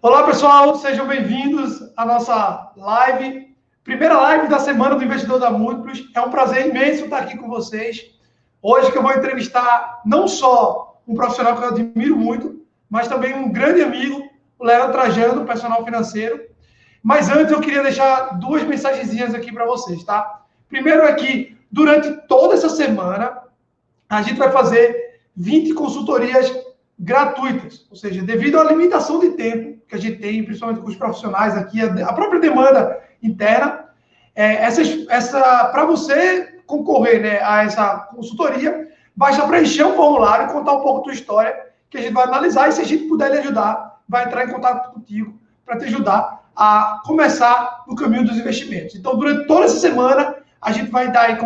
Olá, pessoal, sejam bem-vindos à nossa live, primeira live da semana do Investidor da Múltiplos. É um prazer imenso estar aqui com vocês. Hoje que eu vou entrevistar não só um profissional que eu admiro muito, mas também um grande amigo, o Léo Trajano, personal financeiro. Mas antes eu queria deixar duas mensagenzinhas aqui para vocês, tá? Primeiro é que durante toda essa semana a gente vai fazer 20 consultorias gratuitas, ou seja, devido à limitação de tempo que a gente tem, principalmente com os profissionais aqui, a própria demanda interna, para você concorrer, né, a essa consultoria, basta preencher um formulário, contar um pouco da tua história, que a gente vai analisar, e se a gente puder lhe ajudar, vai entrar em contato contigo para te ajudar a começar no caminho dos investimentos. Então, durante toda essa semana, a gente vai dar aí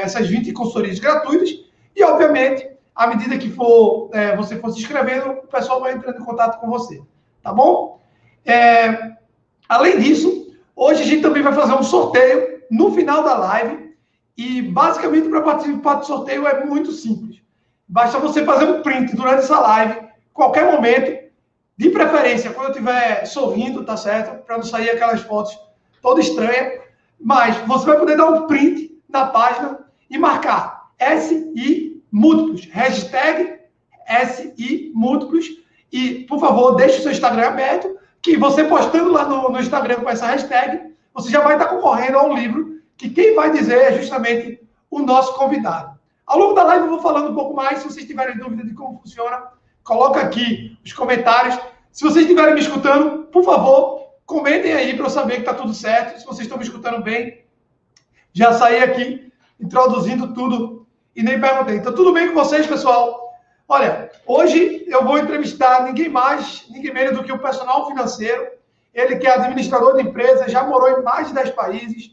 essas 20 consultorias gratuitas, e, obviamente, à medida que você for se inscrevendo, o pessoal vai entrando em contato com você. Tá bom? Além disso, hoje a gente também vai fazer um sorteio no final da live. E, basicamente, para participar do sorteio é muito simples. Basta você fazer um print durante essa live, qualquer momento, de preferência, quando eu estiver sorrindo, tá certo? Para não sair aquelas fotos todas estranhas. Mas você vai poder dar um print na página e marcar SI Múltiplos, hashtag SI Múltiplos. E, por favor, deixe o seu Instagram aberto, que você postando lá no Instagram com essa hashtag, você já vai estar concorrendo a um livro, que quem vai dizer é justamente o nosso convidado. Ao longo da live eu vou falando um pouco mais. Se vocês tiverem dúvida de como funciona, coloca aqui os comentários. Se vocês estiverem me escutando, por favor, comentem aí para eu saber que está tudo certo. Se vocês estão me escutando bem, já saí aqui introduzindo tudo e nem perguntei. Então, tudo bem com vocês, pessoal? Olha, hoje eu vou entrevistar ninguém mais, ninguém menos do que o personal financeiro. Ele que é administrador de empresa, já morou em mais de 10 países,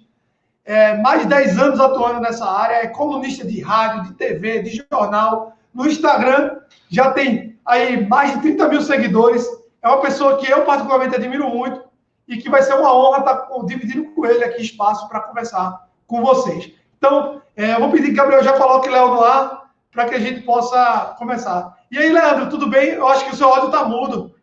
mais de 10 anos atuando nessa área, é colunista de rádio, de TV, de jornal. No Instagram já tem aí mais de 30 mil seguidores. É uma pessoa que eu particularmente admiro muito e que vai ser uma honra estar dividindo com ele aqui espaço para conversar com vocês. Então, eu vou pedir que o Gabriel já coloque o Léo no ar, para que a gente possa começar. E aí, Leandro, tudo bem? Eu acho que o seu áudio está mudo.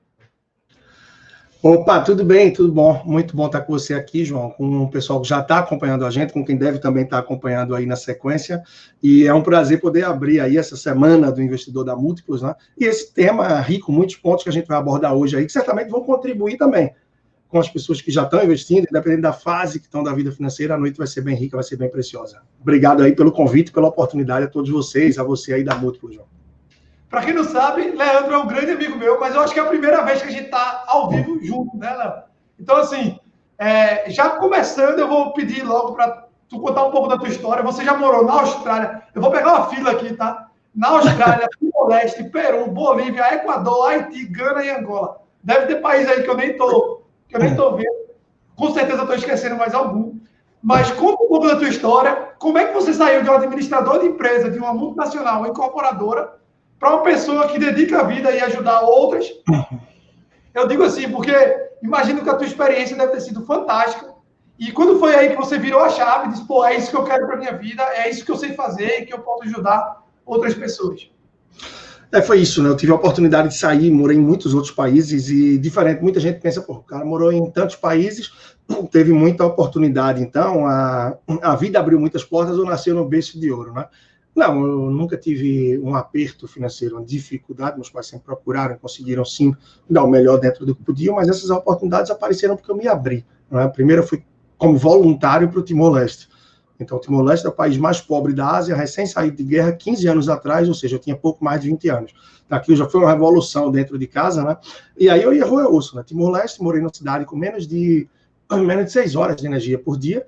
Opa, tudo bem, tudo bom. Muito bom estar com você aqui, João, com o pessoal que já está acompanhando a gente, com quem deve também estar acompanhando aí na sequência. E é um prazer poder abrir aí essa semana do Investidor da Múltiplos, né? E esse tema rico, muitos pontos que a gente vai abordar hoje aí, que certamente vão contribuir também com as pessoas que já estão investindo, independente da fase que estão da vida financeira. A noite vai ser bem rica, vai ser bem preciosa. Obrigado aí pelo convite, pela oportunidade a todos vocês, a você aí da Múltiplos, João. Para quem não sabe, Leandro é um grande amigo meu, mas eu acho que é a primeira vez que a gente está ao vivo junto, né, Léo? Então, assim, já começando, eu vou pedir logo para tu contar um pouco da tua história. Você já morou na Austrália, eu vou pegar uma fila aqui, tá? Na Austrália, Timor-Leste, Peru, Bolívia, Equador, Haiti, Gana e Angola. Deve ter país aí que eu nem tô vendo. Com certeza estou esquecendo mais algum. Mas conta um pouco da tua história. Como é que você saiu de um administrador de empresa, de uma multinacional, uma incorporadora, para uma pessoa que dedica a vida e ajudar outras? Eu digo assim, porque imagino que a tua experiência deve ter sido fantástica. E quando foi aí que você virou a chave e disse, pô, é isso que eu quero para minha vida, é isso que eu sei fazer e que eu posso ajudar outras pessoas? Foi isso, né? Eu tive a oportunidade de sair, morei em muitos outros países e diferente. Muita gente pensa, pô, o cara morou em tantos países, teve muita oportunidade. Então, a vida abriu muitas portas ou nasceu no berço de ouro, né? Não, eu nunca tive um aperto financeiro, uma dificuldade. Meus pais sempre procuraram, conseguiram sim dar o melhor dentro do que podiam, mas essas oportunidades apareceram porque eu me abri, né? Primeiro eu fui como voluntário para o Timor-Leste. Então, o Timor-Leste é o país mais pobre da Ásia, recém saído de guerra 15 anos atrás, ou seja, eu tinha pouco mais de 20 anos. Aquilo já foi uma revolução dentro de casa, né? E aí eu ia rua osso, né? Timor-Leste, morei numa cidade com menos de 6 horas de energia por dia.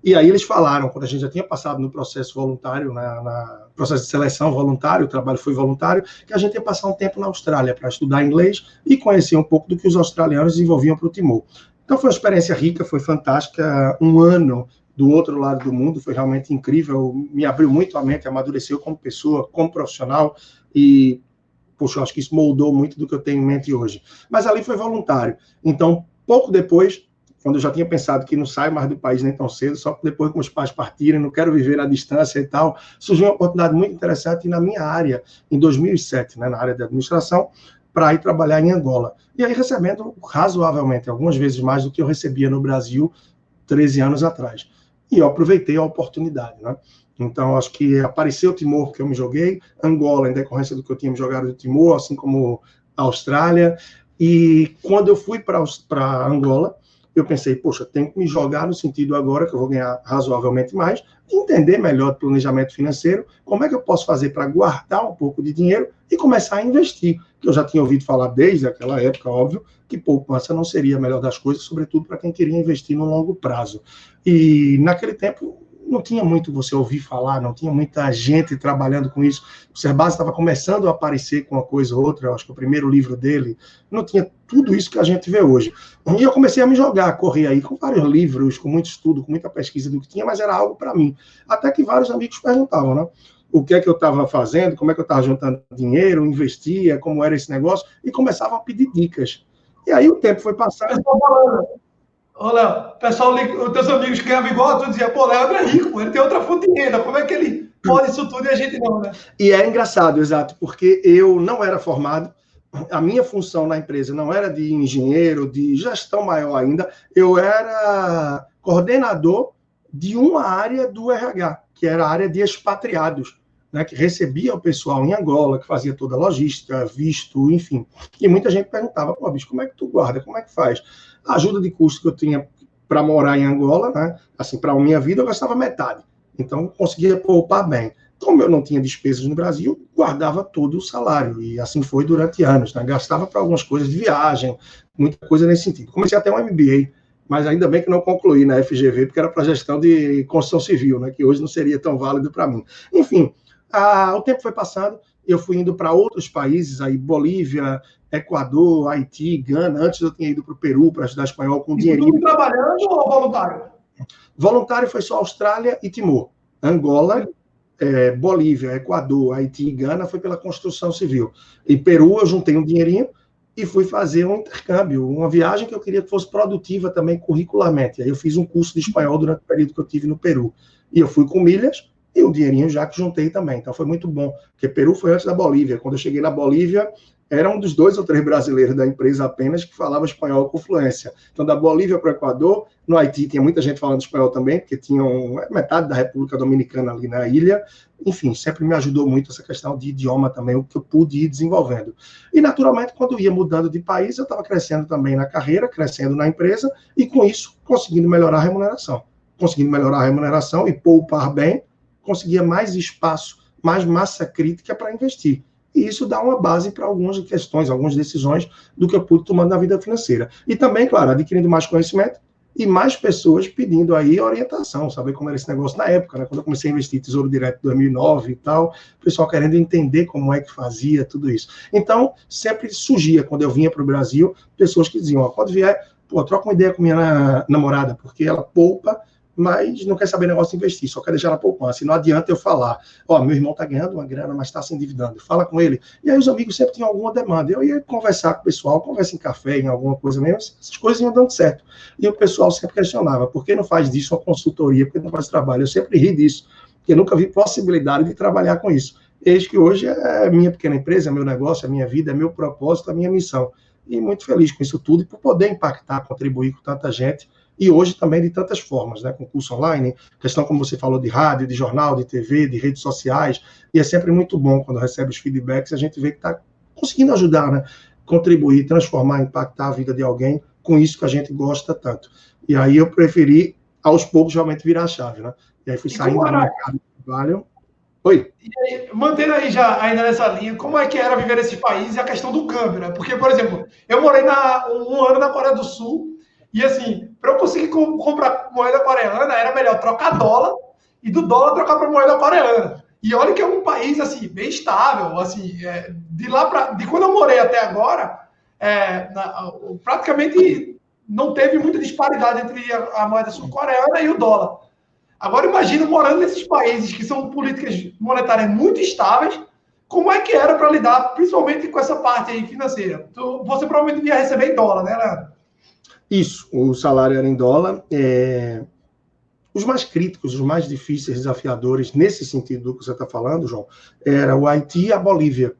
E aí eles falaram, quando a gente já tinha passado no processo voluntário, na processo de seleção voluntário, o trabalho foi voluntário, que a gente ia passar um tempo na Austrália para estudar inglês e conhecer um pouco do que os australianos desenvolviam para o Timor. Então foi uma experiência rica, foi fantástica. Um ano do outro lado do mundo foi realmente incrível, me abriu muito a mente, amadureceu como pessoa, como profissional e, poxa, eu acho que isso moldou muito do que eu tenho em mente hoje. Mas ali foi voluntário. Então, pouco depois, quando eu já tinha pensado que não saio mais do país nem tão cedo, só depois que meus pais partirem, não quero viver à distância e tal, surgiu uma oportunidade muito interessante na minha área, em 2007, né, na área de administração, para ir trabalhar em Angola. E aí recebendo razoavelmente, algumas vezes mais do que eu recebia no Brasil 13 anos atrás. E eu aproveitei a oportunidade, né? Então, acho que apareceu o Timor, que eu me joguei, Angola, em decorrência do que eu tinha me jogado do Timor, assim como a Austrália. E quando eu fui para Angola, eu pensei, poxa, tenho que me jogar no sentido agora que eu vou ganhar razoavelmente mais, entender melhor o planejamento financeiro, como é que eu posso fazer para guardar um pouco de dinheiro e começar a investir. Que eu já tinha ouvido falar desde aquela época, óbvio, que poupança não seria a melhor das coisas, sobretudo para quem queria investir no longo prazo. E naquele tempo não tinha muito você ouvir falar, não tinha muita gente trabalhando com isso. O Cerbasi estava começando a aparecer com uma coisa ou outra, eu acho que o primeiro livro dele não tinha tudo isso que a gente vê hoje. E eu comecei a me jogar, a correr aí com vários livros, com muito estudo, com muita pesquisa do que tinha, mas era algo para mim. Até que vários amigos perguntavam, né? O que é que eu estava fazendo, como é que eu estava juntando dinheiro, investia, como era esse negócio, e começavam a pedir dicas. E aí o tempo foi passando. Ô, Léo, pessoal, os teus amigos que ganhavam igual, tu dizia, pô, Léo é rico, ele tem outra fonte de renda, como é que ele pode isso tudo e a gente não, né? E é engraçado, exato, porque eu não era formado, a minha função na empresa não era de engenheiro, de gestão maior ainda, eu era coordenador de uma área do RH, que era a área de expatriados, né, que recebia o pessoal em Angola, que fazia toda a logística, visto, enfim. E muita gente perguntava, pô, bicho, como é que tu guarda, como é que faz? A ajuda de custo que eu tinha para morar em Angola, né, assim, para a minha vida, eu gastava metade. Então, conseguia poupar bem. Como eu não tinha despesas no Brasil, guardava todo o salário. E assim foi durante anos. Né? Gastava para algumas coisas de viagem, muita coisa nesse sentido. Comecei até um MBA, mas ainda bem que não concluí na FGV, porque era para gestão de construção civil, né? Que hoje não seria tão válido para mim. Enfim, o tempo foi passando, eu fui indo para outros países, aí Bolívia, Equador, Haiti, Gana. Antes eu tinha ido para o Peru para estudar espanhol com dinheirinho. Tudo trabalhando ou voluntário? Voluntário foi só Austrália e Timor. Angola, Bolívia, Equador, Haiti e Gana foi pela construção civil. Em Peru eu juntei um dinheirinho e fui fazer um intercâmbio, uma viagem que eu queria que fosse produtiva também curricularmente. Aí eu fiz um curso de espanhol durante o período que eu tive no Peru. E eu fui com milhas e o dinheirinho já que juntei também. Então foi muito bom, porque Peru foi antes da Bolívia. Quando eu cheguei na Bolívia, era um dos 2 ou 3 brasileiros da empresa apenas que falava espanhol com fluência. Então, da Bolívia para o Equador, no Haiti tinha muita gente falando espanhol também, porque tinham metade da República Dominicana ali na ilha. Enfim, sempre me ajudou muito essa questão de idioma também, o que eu pude ir desenvolvendo. E, naturalmente, quando eu ia mudando de país, eu estava crescendo também na carreira, crescendo na empresa, e com isso, conseguindo melhorar a remuneração. Conseguindo melhorar a remuneração e poupar bem, conseguia mais espaço, mais massa crítica para investir. E isso dá uma base para algumas questões, algumas decisões do que eu pude tomando na vida financeira. E também, claro, adquirindo mais conhecimento e mais pessoas pedindo aí orientação, saber como era esse negócio na época, né? Quando eu comecei a investir em Tesouro Direto em 2009 e tal, o pessoal querendo entender como é que fazia tudo isso. Então, sempre surgia, quando eu vinha para o Brasil, pessoas que diziam, quando vier, pô, troca uma ideia com minha namorada, porque ela poupa, mas não quer saber negócio de investir, só quer deixar na poupança. E não adianta eu falar, meu irmão está ganhando uma grana, mas está se endividando. Fala com ele. E aí os amigos sempre tinham alguma demanda. Eu ia conversar com o pessoal, conversa em café, em alguma coisa mesmo, essas coisas iam dando certo. E o pessoal sempre questionava, por que não faz disso uma consultoria, por que não faz trabalho? Eu sempre ri disso, porque nunca vi possibilidade de trabalhar com isso. Eis que hoje é minha pequena empresa, é meu negócio, é minha vida, é meu propósito, é minha missão. E muito feliz com isso tudo, e por poder impactar, contribuir com tanta gente, e hoje também de tantas formas, né? Com curso online, questão como você falou de rádio, de jornal, de TV, de redes sociais, e é sempre muito bom quando recebe os feedbacks, a gente vê que está conseguindo ajudar, né? Contribuir, transformar, impactar a vida de alguém com isso que a gente gosta tanto. E aí eu preferi, aos poucos, realmente virar a chave, né? E aí fui saindo do mercado de trabalho. Oi. E aí, mantendo aí já ainda nessa linha, como é que era viver nesse país e a questão do câmbio, né? Porque, por exemplo, eu morei um ano na Coreia do Sul, e assim, para eu conseguir comprar moeda coreana, era melhor trocar dólar e do dólar trocar para moeda coreana. E olha que é um país assim bem estável, assim, de quando eu morei até agora, praticamente não teve muita disparidade entre a moeda sul-coreana e o dólar. Agora imagina morando nesses países que são políticas monetárias muito estáveis, como é que era para lidar, principalmente com essa parte aí financeira? Você provavelmente ia receber em dólar, né, Leandro? Isso, o salário era em dólar. Os mais críticos, os mais difíceis, desafiadores, nesse sentido do que você está falando, João, era o Haiti e a Bolívia.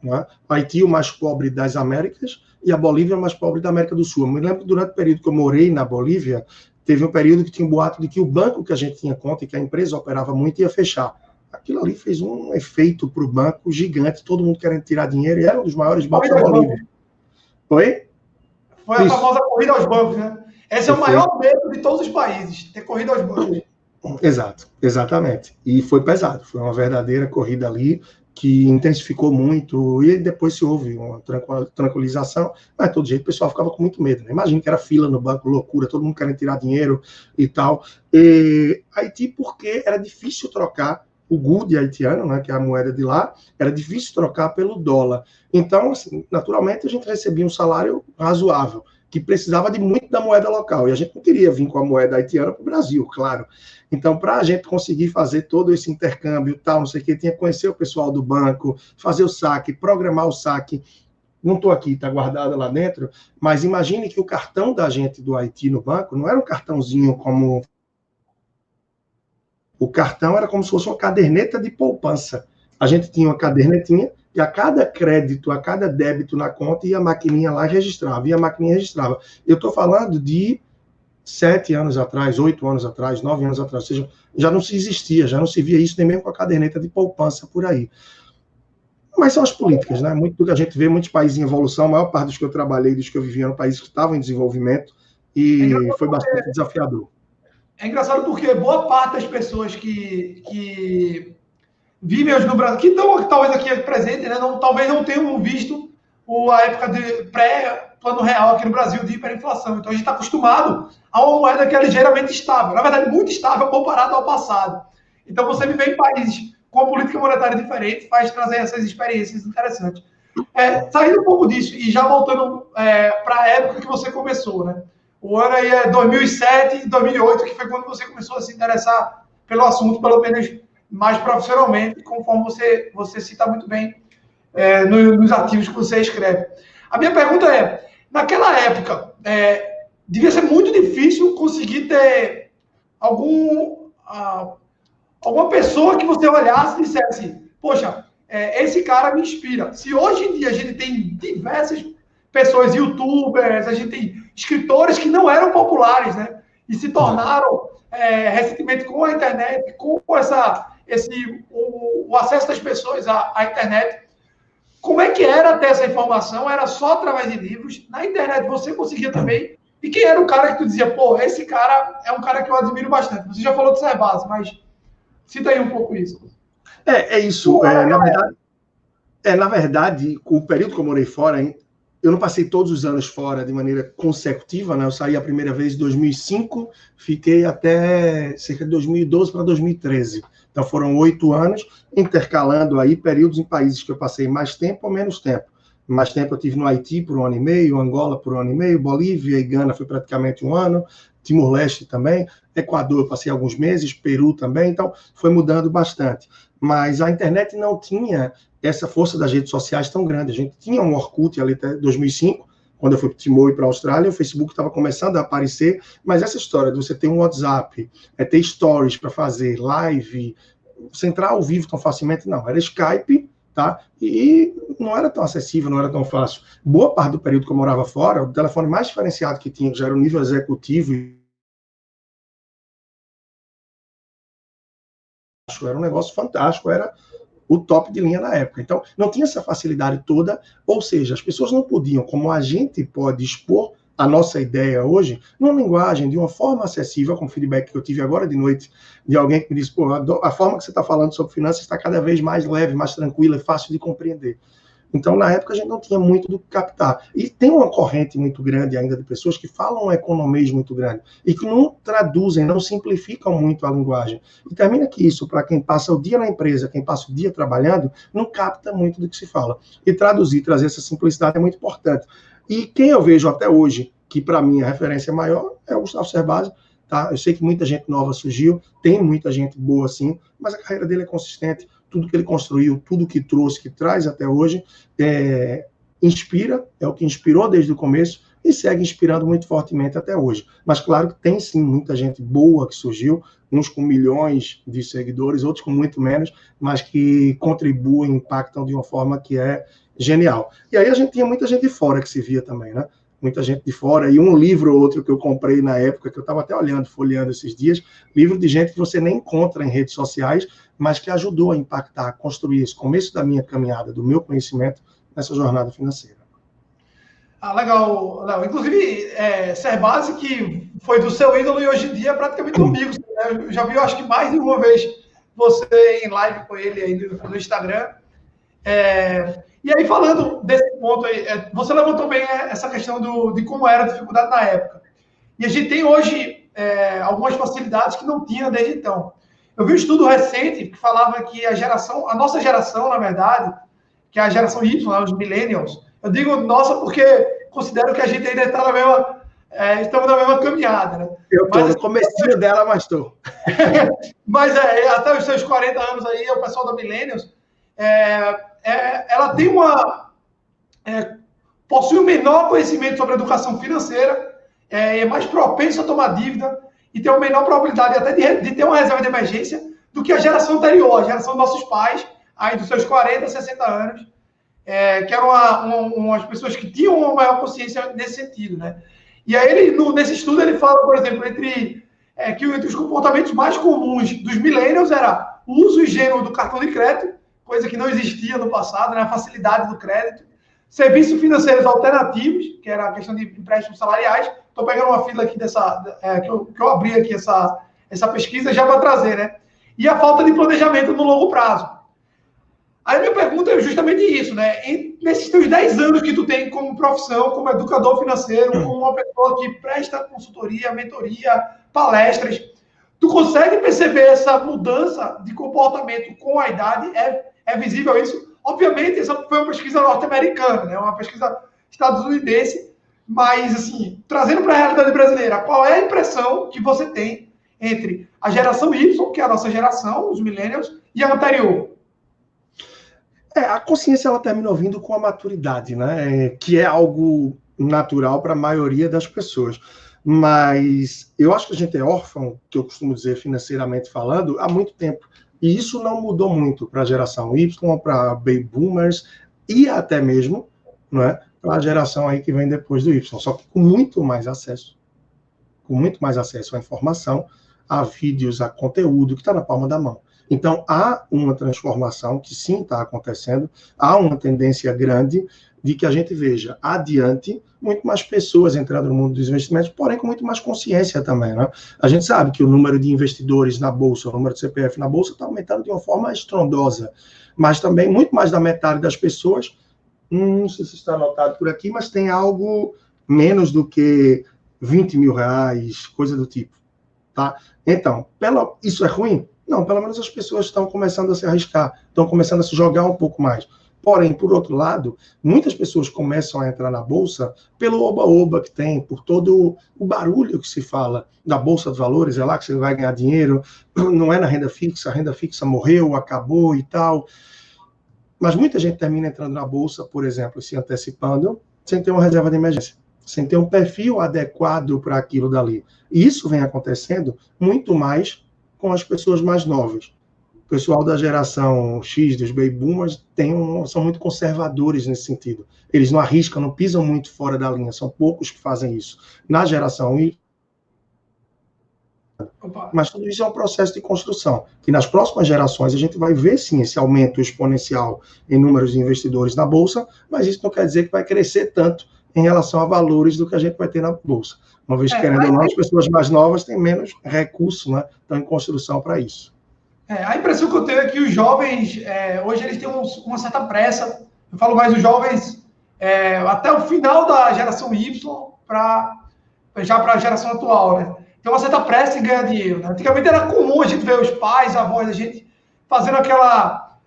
né? O Haiti, o mais pobre das Américas, e a Bolívia, o mais pobre da América do Sul. Eu me lembro que durante o período que eu morei na Bolívia, teve um período que tinha um boato de que o banco que a gente tinha conta e que a empresa operava muito ia fechar. Aquilo ali fez um efeito para o banco gigante, todo mundo querendo tirar dinheiro, e era um dos maiores bancos da Bolívia. Oi? Foi a famosa corrida aos bancos, né? Esse é o maior medo de todos os países, ter corrida aos bancos. Exato, exatamente. E foi pesado, foi uma verdadeira corrida ali que intensificou muito, e depois se houve uma tranquilização, mas de todo jeito o pessoal ficava com muito medo, né? Imagina que era fila no banco, loucura, todo mundo querendo tirar dinheiro e tal. E Haiti, porque era difícil trocar o gourde haitiano, né, que é a moeda de lá, era difícil trocar pelo dólar. Então, assim, naturalmente, a gente recebia um salário razoável, que precisava de muito da moeda local, e a gente não queria vir com a moeda haitiana para o Brasil, claro. Então, para a gente conseguir fazer todo esse intercâmbio, tal, não sei o que, tinha que conhecer o pessoal do banco, fazer o saque, programar o saque. Não estou aqui, está guardado lá dentro, mas imagine que o cartão da gente do Haiti no banco não era um cartãozinho como... O cartão era como se fosse uma caderneta de poupança. A gente tinha uma cadernetinha e a cada crédito, a cada débito na conta, ia a maquininha lá e registrava, e a maquininha registrava. Eu estou falando de 7 anos atrás, 8 anos atrás, 9 anos atrás, ou seja, já não se existia, já não se via isso nem mesmo com a caderneta de poupança por aí. Mas são as políticas, né? Muito do que a gente vê, muitos países em evolução, a maior parte dos que eu trabalhei, dos que eu vivia, eram países que estavam em desenvolvimento, e foi bastante desafiador. É engraçado porque boa parte das pessoas que vivem hoje no Brasil, que estão talvez aqui presentes, né, talvez não tenham visto a época de pré-plano real aqui no Brasil de hiperinflação. Então a gente está acostumado a uma moeda que é ligeiramente estável, na verdade muito estável comparado ao passado. Então você viver em países com política monetária diferente faz trazer essas experiências interessantes. Saindo um pouco disso e já voltando para a época que você começou, né? O ano aí é 2007 e 2008, que foi quando você começou a se interessar pelo assunto, pelo menos mais profissionalmente, conforme você cita muito bem nos artigos que você escreve. A minha pergunta é, naquela época, devia ser muito difícil conseguir ter alguma pessoa que você olhasse e dissesse, poxa, esse cara me inspira. Se hoje em dia a gente tem diversas pessoas, youtubers, a gente tem escritores que não eram populares, né? E se tornaram, recentemente, com a internet, com o acesso das pessoas à internet. Como é que era ter essa informação? Era só através de livros? Na internet você conseguia também? E quem era o cara que tu dizia, pô, esse cara é um cara que eu admiro bastante? Você já falou de Cerbasi, mas cita aí um pouco isso. É isso. Na verdade, o período que eu morei fora, eu não passei todos os anos fora de maneira consecutiva, né? Eu saí a primeira vez em 2005, fiquei até cerca de 2012 para 2013. Então foram 8 anos, intercalando aí períodos em países que eu passei mais tempo ou menos tempo. Mais tempo eu tive no Haiti por 1 ano e meio, Angola por 1 ano e meio, Bolívia e Gana foi praticamente 1 ano, Timor-Leste também, Equador eu passei alguns meses, Peru também, então foi mudando bastante. Mas a internet não tinha essa força das redes sociais tão grande. A gente tinha um Orkut ali até 2005, quando eu fui para Timor e para a Austrália, o Facebook estava começando a aparecer, mas essa história de você ter um WhatsApp, ter stories para fazer, live, você entrar ao vivo tão facilmente, não. Era Skype, tá? E não era tão acessível, não era tão fácil. Boa parte do período que eu morava fora, o telefone mais diferenciado que tinha, que já era o nível executivo, era um negócio fantástico, era o top de linha na época. Então, não tinha essa facilidade toda, ou seja, as pessoas não podiam, como a gente pode expor a nossa ideia hoje, numa linguagem, de uma forma acessível, com o feedback que eu tive agora de noite, de alguém que me disse, pô, a forma que você está falando sobre finanças está cada vez mais leve, mais tranquila, é fácil de compreender. Então, na época, a gente não tinha muito do que captar. E tem uma corrente muito grande ainda de pessoas que falam um economês muito grande e que não traduzem, não simplificam muito a linguagem. E termina que isso, para quem passa o dia na empresa, quem passa o dia trabalhando, não capta muito do que se fala. E traduzir, trazer essa simplicidade é muito importante. E quem eu vejo até hoje, que para mim a referência maior, é o Gustavo Cerbasi. Tá? Eu sei que muita gente nova surgiu, tem muita gente boa sim, mas a carreira dele é consistente. Tudo que ele construiu, tudo que trouxe, que traz até hoje, inspira, é o que inspirou desde o começo e segue inspirando muito fortemente até hoje. Mas claro que tem sim muita gente boa que surgiu, uns com milhões de seguidores, outros com muito menos, mas que contribuem, impactam de uma forma que é genial. E aí a gente tinha muita gente de fora que se via também, né? Muita gente de fora, e um livro ou outro que eu comprei na época, que eu estava até olhando, folheando esses dias, livro de gente que você nem encontra em redes sociais, mas que ajudou a impactar, a construir esse começo da minha caminhada, do meu conhecimento nessa jornada financeira. Ah, legal, Léo. Inclusive, Cerbasi, que foi do seu ídolo e hoje em dia é praticamente um amigo. Né? Eu já vi, eu acho que mais de uma vez, você em live com ele aí no Instagram. E aí, falando desse ponto aí, você levantou bem essa questão de como era a dificuldade na época. E a gente tem hoje algumas facilidades que não tinha desde então. Eu vi um estudo recente que falava que a nossa geração, na verdade, que é a geração Y, né, os millennials, eu digo nossa porque considero que a gente ainda está estamos na mesma caminhada, né? Eu estou no comecinho dela, mas estou. Mas até os seus 40 anos aí, o pessoal da millennials, ela tem possui um menor conhecimento sobre educação financeira, é mais propenso a tomar dívida e tem uma menor probabilidade até de ter uma reserva de emergência do que a geração anterior, a geração dos nossos pais, aí dos seus 40, 60 anos, que eram umas pessoas que tinham uma maior consciência nesse sentido, né? E aí, nesse estudo, ele fala, por exemplo, que entre os comportamentos mais comuns dos millennials era o uso ingênuo do cartão de crédito, coisa que não existia no passado, né? A facilidade do crédito, serviços financeiros alternativos, que era a questão de empréstimos salariais. Estou pegando uma fila aqui que eu abri aqui essa pesquisa já para trazer, né? E a falta de planejamento no longo prazo. Aí a minha pergunta é justamente isso, né? Nesses teus 10 anos que tu tem como profissão, como educador financeiro, como uma pessoa que presta consultoria, mentoria, palestras, tu consegue perceber essa mudança de comportamento com a idade? É visível isso? Obviamente, essa foi uma pesquisa norte-americana, né? Uma pesquisa estadunidense, mas, assim, trazendo para a realidade brasileira, qual é a impressão que você tem entre a geração Y, que é a nossa geração, os millennials, e a anterior? A consciência ela terminou vindo com a maturidade, né? Que é algo natural para a maioria das pessoas. Mas eu acho que a gente é órfão, que eu costumo dizer financeiramente falando, há muito tempo. E isso não mudou muito para a geração Y, para baby boomers e até mesmo, não é, para a geração aí que vem depois do Y. Só que com muito mais acesso à informação, a vídeos, a conteúdo que está na palma da mão. Então, há uma transformação que sim está acontecendo, há uma tendência grande de que a gente veja adiante muito mais pessoas entrando no mundo dos investimentos, porém com muito mais consciência também, né? A gente sabe que o número de investidores na Bolsa, o número de CPF na Bolsa está aumentando de uma forma estrondosa, mas também muito mais da metade das pessoas, não sei se está anotado por aqui, mas tem algo menos do que 20 mil reais, coisa do tipo, tá? Então, isso é ruim? Não, pelo menos as pessoas estão começando a se arriscar, estão começando a se jogar um pouco mais. Porém, por outro lado, muitas pessoas começam a entrar na Bolsa pelo oba-oba que tem, por todo o barulho que se fala da Bolsa de Valores, é lá que você vai ganhar dinheiro, não é na renda fixa, a renda fixa morreu, acabou e tal. Mas muita gente termina entrando na Bolsa, por exemplo, se antecipando, sem ter uma reserva de emergência, sem ter um perfil adequado para aquilo dali. E isso vem acontecendo muito mais com as pessoas mais novas. O pessoal da geração X, dos baby boomers, são muito conservadores nesse sentido. Eles não arriscam, não pisam muito fora da linha, são poucos que fazem isso. Na geração Y, mas tudo isso é um processo de construção, que nas próximas gerações a gente vai ver, sim, esse aumento exponencial em números de investidores na Bolsa, mas isso não quer dizer que vai crescer tanto em relação a valores do que a gente vai ter na Bolsa. Uma vez, querendo ou não, as pessoas mais novas têm menos recursos, né? Estão em construção para isso. A impressão que eu tenho é que os jovens, hoje, eles têm uma certa pressa. Eu falo mais os jovens até o final da geração Y já para a geração atual, né? Tem uma certa pressa em ganhar dinheiro, né? Antigamente era comum a gente ver os pais, avós da gente fazendo aquela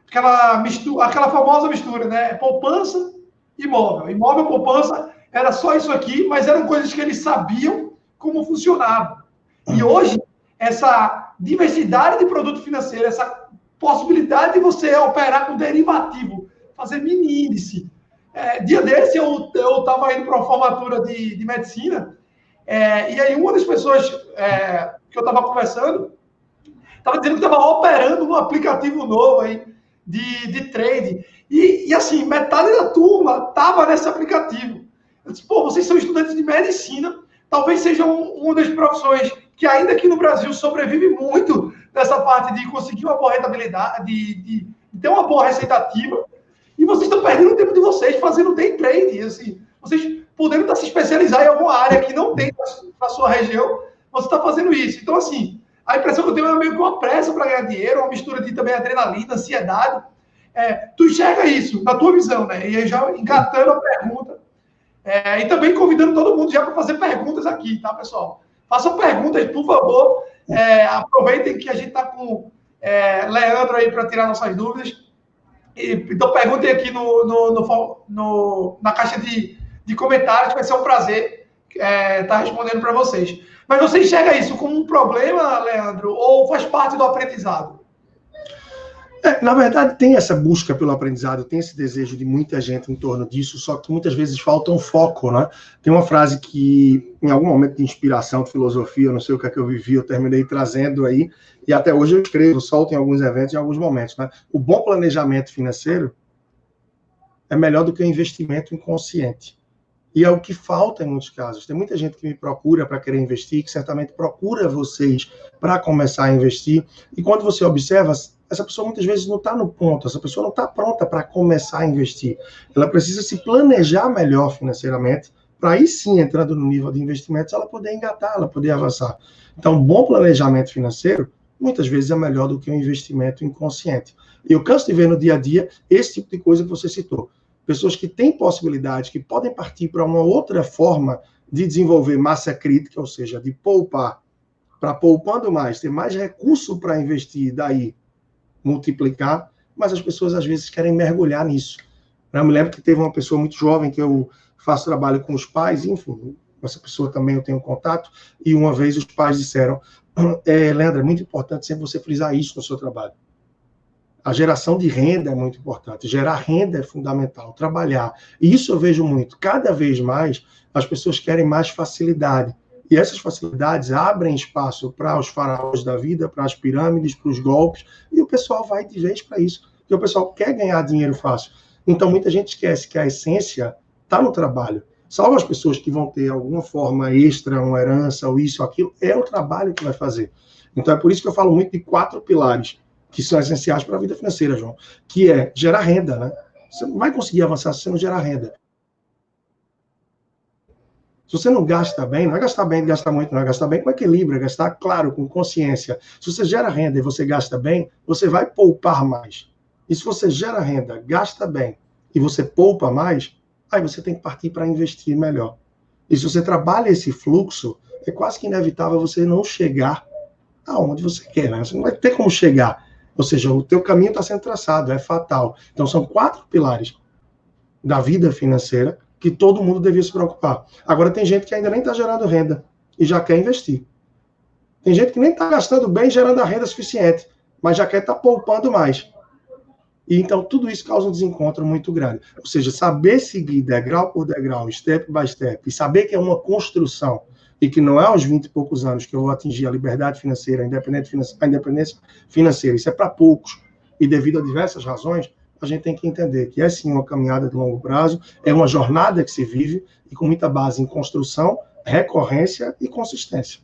famosa mistura, né? Poupança, imóvel. Imóvel, poupança, era só isso aqui, mas eram coisas que eles sabiam como funcionava. E hoje, essa diversidade de produto financeiro, essa possibilidade de você operar com derivativo, fazer mini índice. Dia desse, eu estava indo para uma formatura de medicina, e aí uma das pessoas que eu estava conversando estava dizendo que estava operando um aplicativo novo aí de trade. E assim, metade da turma estava nesse aplicativo. Eu disse, pô, vocês são estudantes de medicina, talvez sejam uma das profissões que ainda aqui no Brasil sobrevive muito nessa parte de conseguir uma boa rentabilidade, de ter uma boa receita ativa, e vocês estão perdendo o tempo de vocês fazendo day trade, assim, vocês podendo se especializar em alguma área que não tem na sua região, você está fazendo isso. Então, assim, a impressão que eu tenho é meio que uma pressa para ganhar dinheiro, uma mistura de também adrenalina, ansiedade. Tu enxerga isso, na tua visão, né? E aí já engatando a pergunta, e também convidando todo mundo já para fazer perguntas aqui, tá, pessoal? Façam perguntas, por favor. Aproveitem que a gente está com Leandro aí para tirar nossas dúvidas. Então, perguntem aqui na caixa de comentários, que vai ser um prazer estar respondendo para vocês. Mas você enxerga isso como um problema, Leandro, ou faz parte do aprendizado? Na verdade, tem essa busca pelo aprendizado, tem esse desejo de muita gente em torno disso, só que muitas vezes falta um foco, né? Tem uma frase que, em algum momento de inspiração, de filosofia, eu não sei o que é que eu vivi, eu terminei trazendo aí, e até hoje eu escrevo, solto em alguns eventos, em alguns momentos, né? O bom planejamento financeiro é melhor do que o investimento inconsciente. E é o que falta em muitos casos. Tem muita gente que me procura para querer investir, que certamente procura vocês para começar a investir, e quando você observa, essa pessoa muitas vezes não está no ponto, essa pessoa não está pronta para começar a investir. Ela precisa se planejar melhor financeiramente, para aí sim, entrando no nível de investimentos, ela poder engatar, ela poder avançar. Então, bom planejamento financeiro, muitas vezes é melhor do que um investimento inconsciente. Eu canso de ver no dia a dia esse tipo de coisa que você citou. Pessoas que têm possibilidade, que podem partir para uma outra forma de desenvolver massa crítica, ou seja, de poupar, para poupando mais, ter mais recurso para investir, daí multiplicar, mas as pessoas às vezes querem mergulhar nisso. Eu me lembro que teve uma pessoa muito jovem que eu faço trabalho com os pais, enfim, essa pessoa também eu tenho contato, e uma vez os pais disseram, Leandro, é muito importante sempre você frisar isso no seu trabalho. A geração de renda é muito importante, gerar renda é fundamental, trabalhar. E isso eu vejo muito, cada vez mais as pessoas querem mais facilidade. E essas facilidades abrem espaço para os faraós da vida, para as pirâmides, para os golpes, e o pessoal vai de vez para isso, porque o pessoal quer ganhar dinheiro fácil. Então, muita gente esquece que a essência está no trabalho. Salvo as pessoas que vão ter alguma forma extra, uma herança, ou isso, ou aquilo, é o trabalho que vai fazer. Então, é por isso que eu falo muito de 4 pilares, que são essenciais para a vida financeira, João, que é gerar renda, né? Você não vai conseguir avançar se você não gerar renda. Se você não gasta bem, não é gastar bem, gastar muito, não é gastar bem com equilíbrio, é gastar, claro, com consciência. Se você gera renda e você gasta bem, você vai poupar mais. E se você gera renda, gasta bem e você poupa mais, aí você tem que partir para investir melhor. E se você trabalha esse fluxo, é quase que inevitável você não chegar aonde você quer, né? Você não vai ter como chegar. Ou seja, o teu caminho está sendo traçado, é fatal. Então, são 4 pilares da vida financeira que todo mundo devia se preocupar. Agora, tem gente que ainda nem está gerando renda e já quer investir. Tem gente que nem está gastando bem, gerando a renda suficiente, mas já quer estar poupando mais. E então, tudo isso causa um desencontro muito grande. Ou seja, saber seguir degrau por degrau, step by step, e saber que é uma construção, e que não é aos 20 e poucos anos que eu vou atingir a liberdade financeira, a independência financeira. Isso é para poucos. E devido a diversas razões, a gente tem que entender que é sim uma caminhada de longo prazo, é uma jornada que se vive, e com muita base em construção, recorrência e consistência.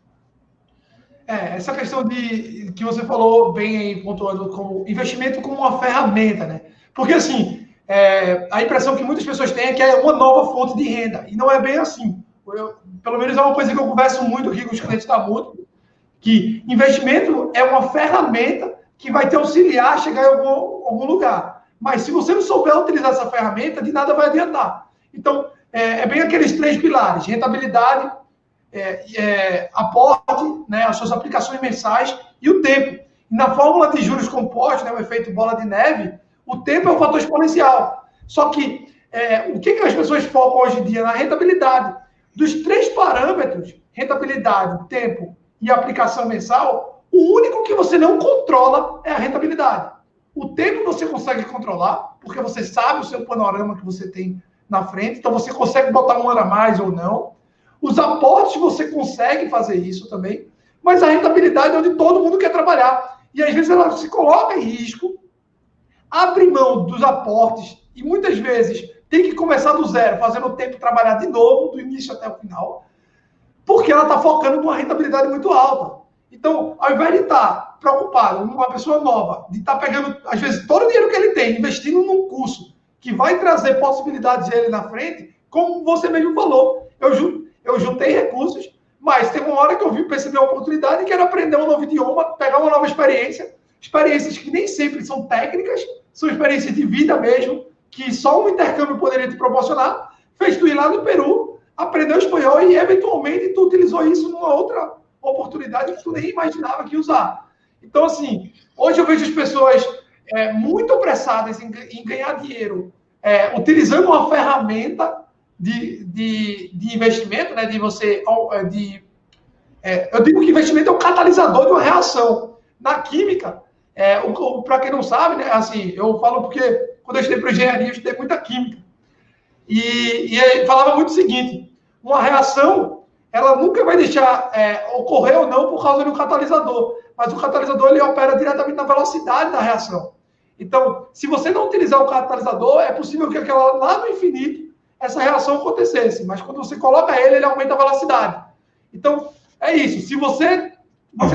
Essa questão de que você falou bem aí, pontuando como investimento como uma ferramenta, né? Porque, assim, a impressão que muitas pessoas têm é que é uma nova fonte de renda, e não é bem assim. Pelo menos é uma coisa que eu converso muito aqui com os clientes da Múltiplo, que investimento é uma ferramenta que vai te auxiliar a chegar em algum lugar. Mas se você não souber utilizar essa ferramenta, de nada vai adiantar. Então, é bem aqueles 3 pilares: rentabilidade, aporte, né, as suas aplicações mensais e o tempo. Na fórmula de juros compostos, né, o efeito bola de neve, o tempo é um fator exponencial. Só que o que as pessoas focam hoje em dia? Na rentabilidade. Dos 3 parâmetros, rentabilidade, tempo e aplicação mensal, o único que você não controla é a rentabilidade. O tempo você consegue controlar, porque você sabe o seu panorama que você tem na frente, então você consegue botar 1 hora a mais ou não. Os aportes você consegue fazer isso também, mas a rentabilidade é onde todo mundo quer trabalhar. E às vezes ela se coloca em risco abre mão dos aportes e muitas vezes tem que começar do zero, fazendo o tempo trabalhar de novo, do início até o final, porque ela está focando numa rentabilidade muito alta. Então, ao invés de estar preocupado, uma pessoa nova, de estar pegando, às vezes, todo o dinheiro que ele tem, investindo num curso que vai trazer possibilidades a ele na frente, como você mesmo falou, eu juntei recursos, mas teve uma hora que eu percebi a oportunidade que era aprender um novo idioma, pegar uma nova experiência, experiências que nem sempre são técnicas, são experiências de vida mesmo, que só um intercâmbio poderia te proporcionar. Fez tu ir lá no Peru, aprendeu espanhol e, eventualmente, tu utilizou isso numa outra oportunidade que tu nem imaginava que ia usar. Então, assim, hoje eu vejo as pessoas muito apressadas em ganhar dinheiro utilizando uma ferramenta de investimento, né? Eu digo que investimento é um catalisador de uma reação. Na química, para quem não sabe, né? Assim, eu falo porque quando eu estudei para engenharia, eu estudei muita química. E falava muito o seguinte: uma reação, ela nunca vai deixar ocorrer ou não por causa de um catalisador, mas o catalisador ele opera diretamente na velocidade da reação. Então, se você não utilizar o catalisador, é possível que lá no infinito essa reação acontecesse, mas quando você coloca ele aumenta a velocidade. Então, é isso. Se você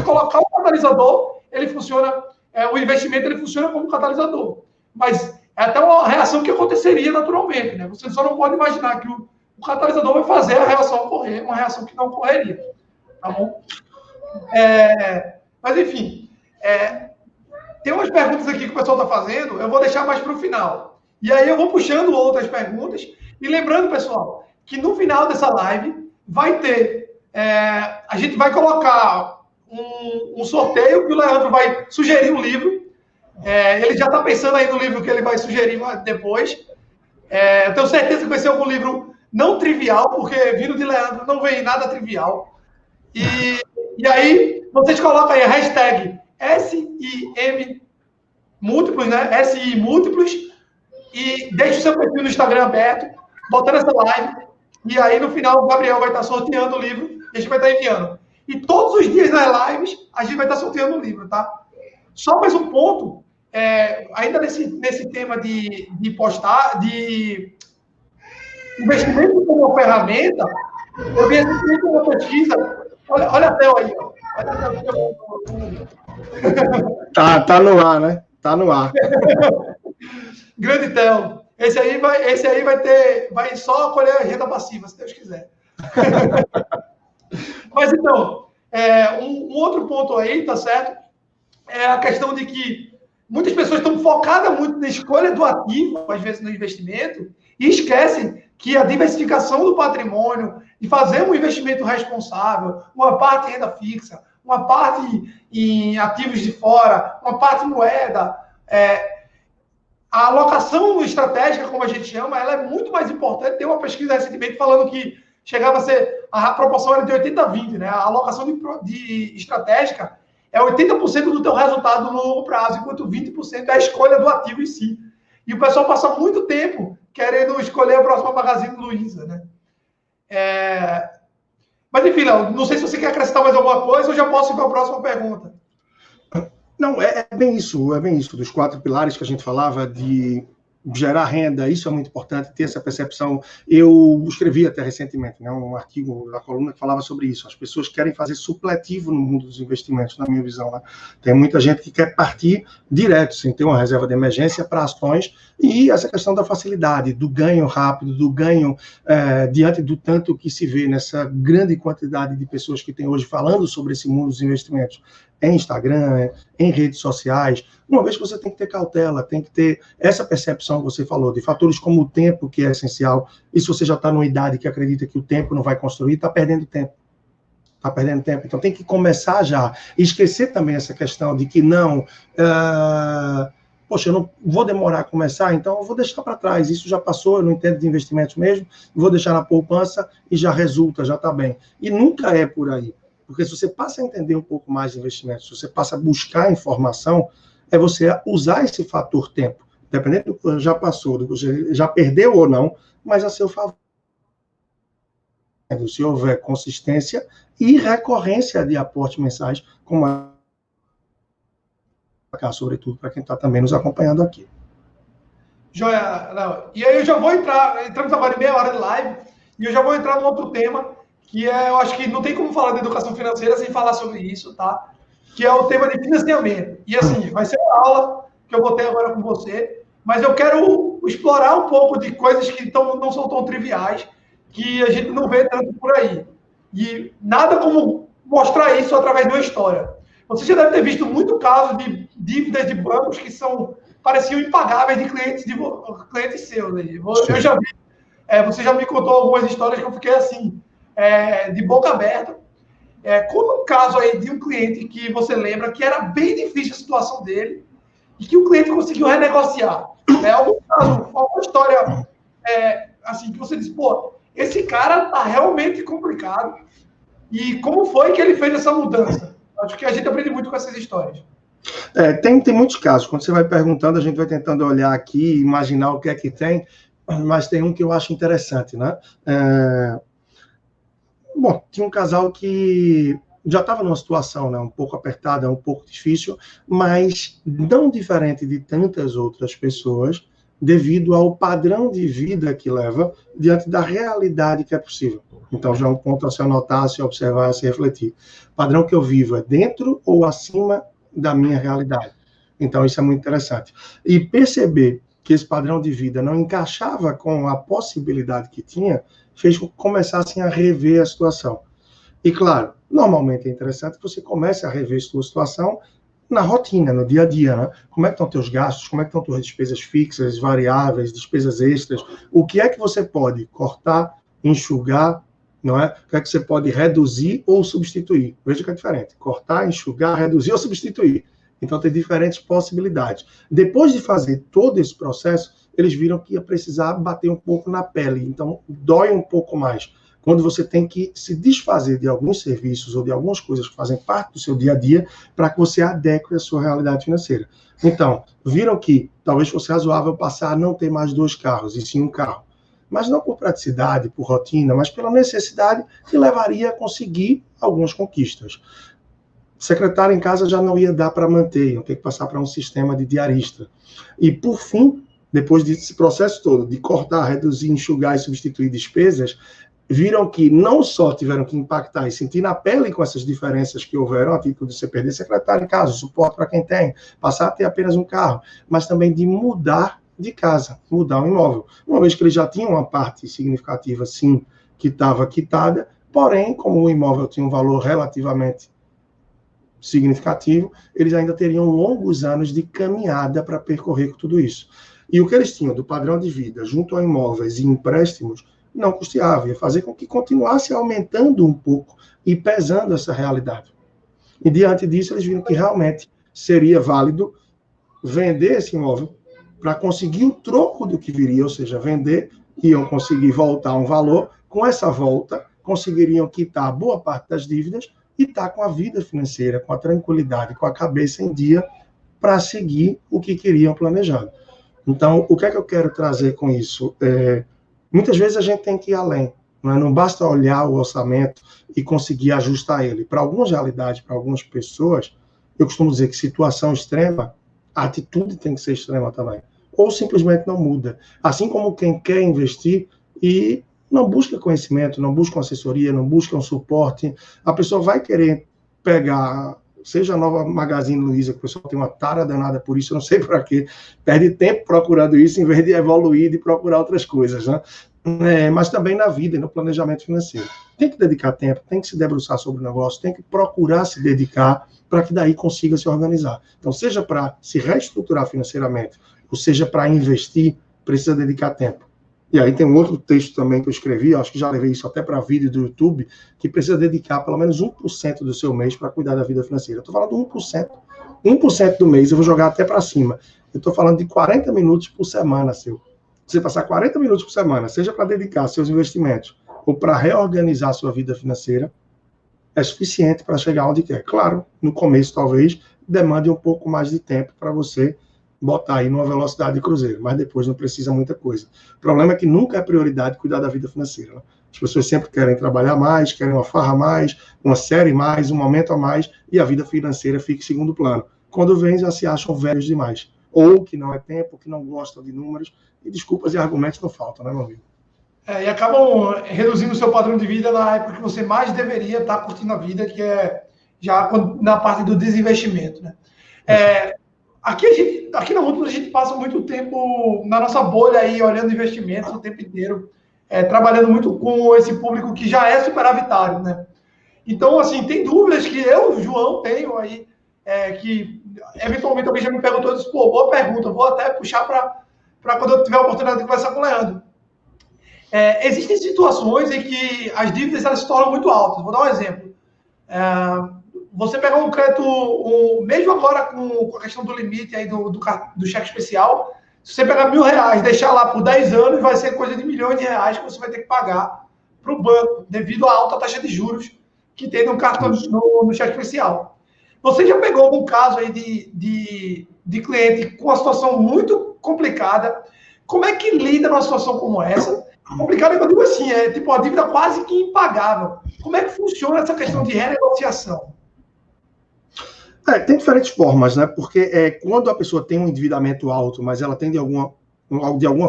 colocar o catalisador, ele funciona, o investimento ele funciona como catalisador. Mas é até uma reação que aconteceria naturalmente, né? Você só não pode imaginar que o catalisador vai fazer a reação ocorrer, uma reação que não ocorreria. Tá bom? Mas, enfim, tem umas perguntas aqui que o pessoal está fazendo, eu vou deixar mais para o final. E aí eu vou puxando outras perguntas. E lembrando, pessoal, que no final dessa live vai ter... a gente vai colocar um sorteio que o Leandro vai sugerir um livro. Ele já está pensando aí no livro que ele vai sugerir depois. Eu tenho certeza que vai ser algum livro não trivial, porque vindo de Leandro não vem nada trivial. E aí, vocês colocam aí a hashtag SIM múltiplos, né? SI múltiplos, e deixe o seu perfil no Instagram aberto, botando essa live, e aí no final o Gabriel vai estar sorteando o livro e a gente vai estar enviando. E todos os dias nas lives a gente vai estar sorteando o livro, tá? Só mais um ponto, ainda nesse tema de investimento como uma ferramenta, eu vi recentemente uma pesquisa, olha a tela aí, ó. Tá no ar, né? Tá no ar. Grande Theo. Esse aí vai só colher renda passiva, se Deus quiser. Mas então, um outro ponto aí, tá certo? É a questão de que muitas pessoas estão focadas muito na escolha do ativo, às vezes no investimento, e esquecem que a diversificação do patrimônio, de fazer um investimento responsável, uma parte em renda fixa, uma parte em ativos de fora, uma parte em moeda, a alocação estratégica, como a gente chama, ela é muito mais importante. Tem uma pesquisa recentemente falando que chegava a ser, a proporção era de 80-20, né? A alocação de estratégica é 80% do teu resultado no longo prazo, enquanto 20% é a escolha do ativo em si. E o pessoal passa muito tempo querendo escolher a próxima Magazine Luiza, né? Mas, enfim, Léo, não sei se você quer acrescentar mais alguma coisa ou já posso ir para a próxima pergunta. Não, é bem isso, dos 4 pilares que a gente falava, de gerar renda, isso é muito importante, ter essa percepção. Eu escrevi até recentemente, né, um artigo na coluna que falava sobre isso. As pessoas querem fazer supletivo no mundo dos investimentos, na minha visão. Né? Tem muita gente que quer partir direto, sem ter uma reserva de emergência, para ações, e essa questão da facilidade, do ganho rápido, do ganho diante do tanto que se vê nessa grande quantidade de pessoas que tem hoje falando sobre esse mundo dos investimentos, em Instagram, em redes sociais. Uma vez que você tem que ter cautela, tem que ter essa percepção que você falou, de fatores como o tempo, que é essencial. E se você já está numa idade que acredita que o tempo não vai construir, está perdendo tempo. Está perdendo tempo. Então tem que começar já. E esquecer também essa questão de que não... poxa, eu não vou demorar a começar, então eu vou deixar para trás. Isso já passou, eu não entendo de investimentos mesmo, vou deixar na poupança e já resulta, já está bem. E nunca é por aí. Porque se você passa a entender um pouco mais de investimentos, se você passa a buscar informação, é você usar esse fator tempo, dependendo do que já passou, do que você já perdeu ou não, mas a seu favor. Se houver consistência e recorrência de aportes mensais, como sobretudo para quem está também nos acompanhando aqui. Joia, não. E aí eu já vou entramos agora em meia hora de live, e eu já vou entrar num outro tema, que é, eu acho que não tem como falar de educação financeira sem falar sobre isso, tá? Que é o tema de financiamento. E assim, vai ser uma aula que eu vou ter agora com você, mas eu quero explorar um pouco de coisas que não são tão triviais, que a gente não vê tanto por aí. E nada como mostrar isso através de uma história. Você já deve ter visto muito caso de dívidas de bancos que pareciam impagáveis de clientes seus. Eu já vi. Você já me contou algumas histórias que eu fiquei assim, de boca aberta. Como um caso aí de um cliente que você lembra que era bem difícil a situação dele e que o cliente conseguiu renegociar. Algum caso, alguma história assim, que você diz, pô, esse cara tá realmente complicado. E como foi que ele fez essa mudança? Acho que a gente aprende muito com essas histórias. Tem muitos casos. Quando você vai perguntando, a gente vai tentando olhar aqui, imaginar o que é que tem, mas tem um que eu acho interessante, né? Bom, tinha um casal que já estava numa situação, né, um pouco apertada, um pouco difícil, mas não diferente de tantas outras pessoas, devido ao padrão de vida que leva diante da realidade que é possível. Então, já é um ponto a se anotar, a se observar, a se refletir. O padrão que eu vivo é dentro ou acima da minha realidade. Então, isso é muito interessante. E perceber que esse padrão de vida não encaixava com a possibilidade que tinha, fez com que começassem a rever a situação. E, claro, normalmente é interessante que você comece a rever a sua situação na rotina, no dia a dia, né? Como é que estão teus gastos, como é que estão tuas despesas fixas, variáveis, despesas extras, o que é que você pode cortar, enxugar, não é? O que é que você pode reduzir ou substituir? Veja que é diferente, cortar, enxugar, reduzir ou substituir. Então, tem diferentes possibilidades. Depois de fazer todo esse processo, eles viram que ia precisar bater um pouco na pele. Então, dói um pouco mais. Quando você tem que se desfazer de alguns serviços ou de algumas coisas que fazem parte do seu dia a dia para que você adeque a sua realidade financeira. Então, viram que talvez fosse razoável passar a não ter mais 2 carros, e sim um carro. Mas não por praticidade, por rotina, mas pela necessidade que levaria a conseguir algumas conquistas. Secretário em casa já não ia dar para manter, iam ter que passar para um sistema de diarista. E, por fim, depois desse processo todo, de cortar, reduzir, enxugar e substituir despesas, viram que não só tiveram que impactar e sentir na pele com essas diferenças que houveram, a título de você perder secretário em casa, suporte para quem tem, passar a ter apenas um carro, mas também de mudar de casa, mudar um imóvel. Uma vez que eles já tinham uma parte significativa, sim, que estava quitada, porém, como o imóvel tinha um valor relativamente significativo, eles ainda teriam longos anos de caminhada para percorrer com tudo isso. E o que eles tinham do padrão de vida junto a imóveis e empréstimos não custeava, ia fazer com que continuasse aumentando um pouco e pesando essa realidade. E diante disso, eles viram que realmente seria válido vender esse imóvel para conseguir o troco do que viria, ou seja, vender, iam conseguir voltar um valor, com essa volta, conseguiriam quitar boa parte das dívidas e estar com a vida financeira, com a tranquilidade, com a cabeça em dia, para seguir o que queriam planejando. Então, o que é que eu quero trazer com isso? Muitas vezes a gente tem que ir além, não basta olhar o orçamento e conseguir ajustar ele. Para algumas realidades, para algumas pessoas, eu costumo dizer que situação extrema, a atitude tem que ser extrema também. Ou simplesmente não muda. Assim como quem quer investir e não busca conhecimento, não busca uma assessoria, não busca um suporte, a pessoa vai querer pegar, seja a nova Magazine Luiza, que o pessoal tem uma tara danada por isso, eu não sei para quê, perde tempo procurando isso, em vez de evoluir, de procurar outras coisas, né? Mas também na vida e no planejamento financeiro. Tem que dedicar tempo, tem que se debruçar sobre o negócio, tem que procurar se dedicar para que daí consiga se organizar. Então, seja para se reestruturar financeiramente, ou seja para investir, precisa dedicar tempo. E aí tem um outro texto também que eu escrevi, acho que já levei isso até para vídeo do YouTube, que precisa dedicar pelo menos 1% do seu mês para cuidar da vida financeira. Eu estou falando de 1%. 1% do mês, eu vou jogar até para cima. Eu estou falando de 40 minutos por semana, seu. Você passar 40 minutos por semana, seja para dedicar seus investimentos ou para reorganizar sua vida financeira, é suficiente para chegar onde quer. Claro, no começo talvez demande um pouco mais de tempo para você botar aí numa velocidade de cruzeiro, mas depois não precisa muita coisa. O problema é que nunca é prioridade cuidar da vida financeira, né? As pessoas sempre querem trabalhar mais, querem uma farra a mais, uma série mais, um momento a mais, e a vida financeira fica em segundo plano. Quando vem, já se acham velhos demais. ou que não é tempo, que não gostam de números, e desculpas e argumentos não faltam, né, meu amigo? E acabam reduzindo o seu padrão de vida na época que você mais deveria estar curtindo a vida, que é já na parte do desinvestimento, né? Aqui na Múltipla a gente passa muito tempo na nossa bolha aí, olhando investimentos o tempo inteiro, trabalhando muito com esse público que já é superavitário, né? Então, assim, tem dúvidas que eu, João, tenho aí, que eventualmente alguém já me perguntou, eu disse, pô, boa pergunta, vou até puxar para quando eu tiver a oportunidade de conversar com o Leandro. Existem situações em que as dívidas elas se tornam muito altas. Vou dar um exemplo. Você pegar um crédito, mesmo agora com a questão do limite aí do cheque especial, se você pegar R$1.000, deixar lá por 10 anos, vai ser coisa de milhões de reais que você vai ter que pagar para o banco, devido à alta taxa de juros que tem no cartão no cheque especial. Você já pegou algum caso aí de cliente com uma situação muito complicada? Como é que lida numa situação como essa? Complicado, eu digo assim, tipo uma dívida quase que impagável. Como é que funciona essa questão de renegociação? Tem diferentes formas, né? Porque quando a pessoa tem um endividamento alto, mas ela tem de alguma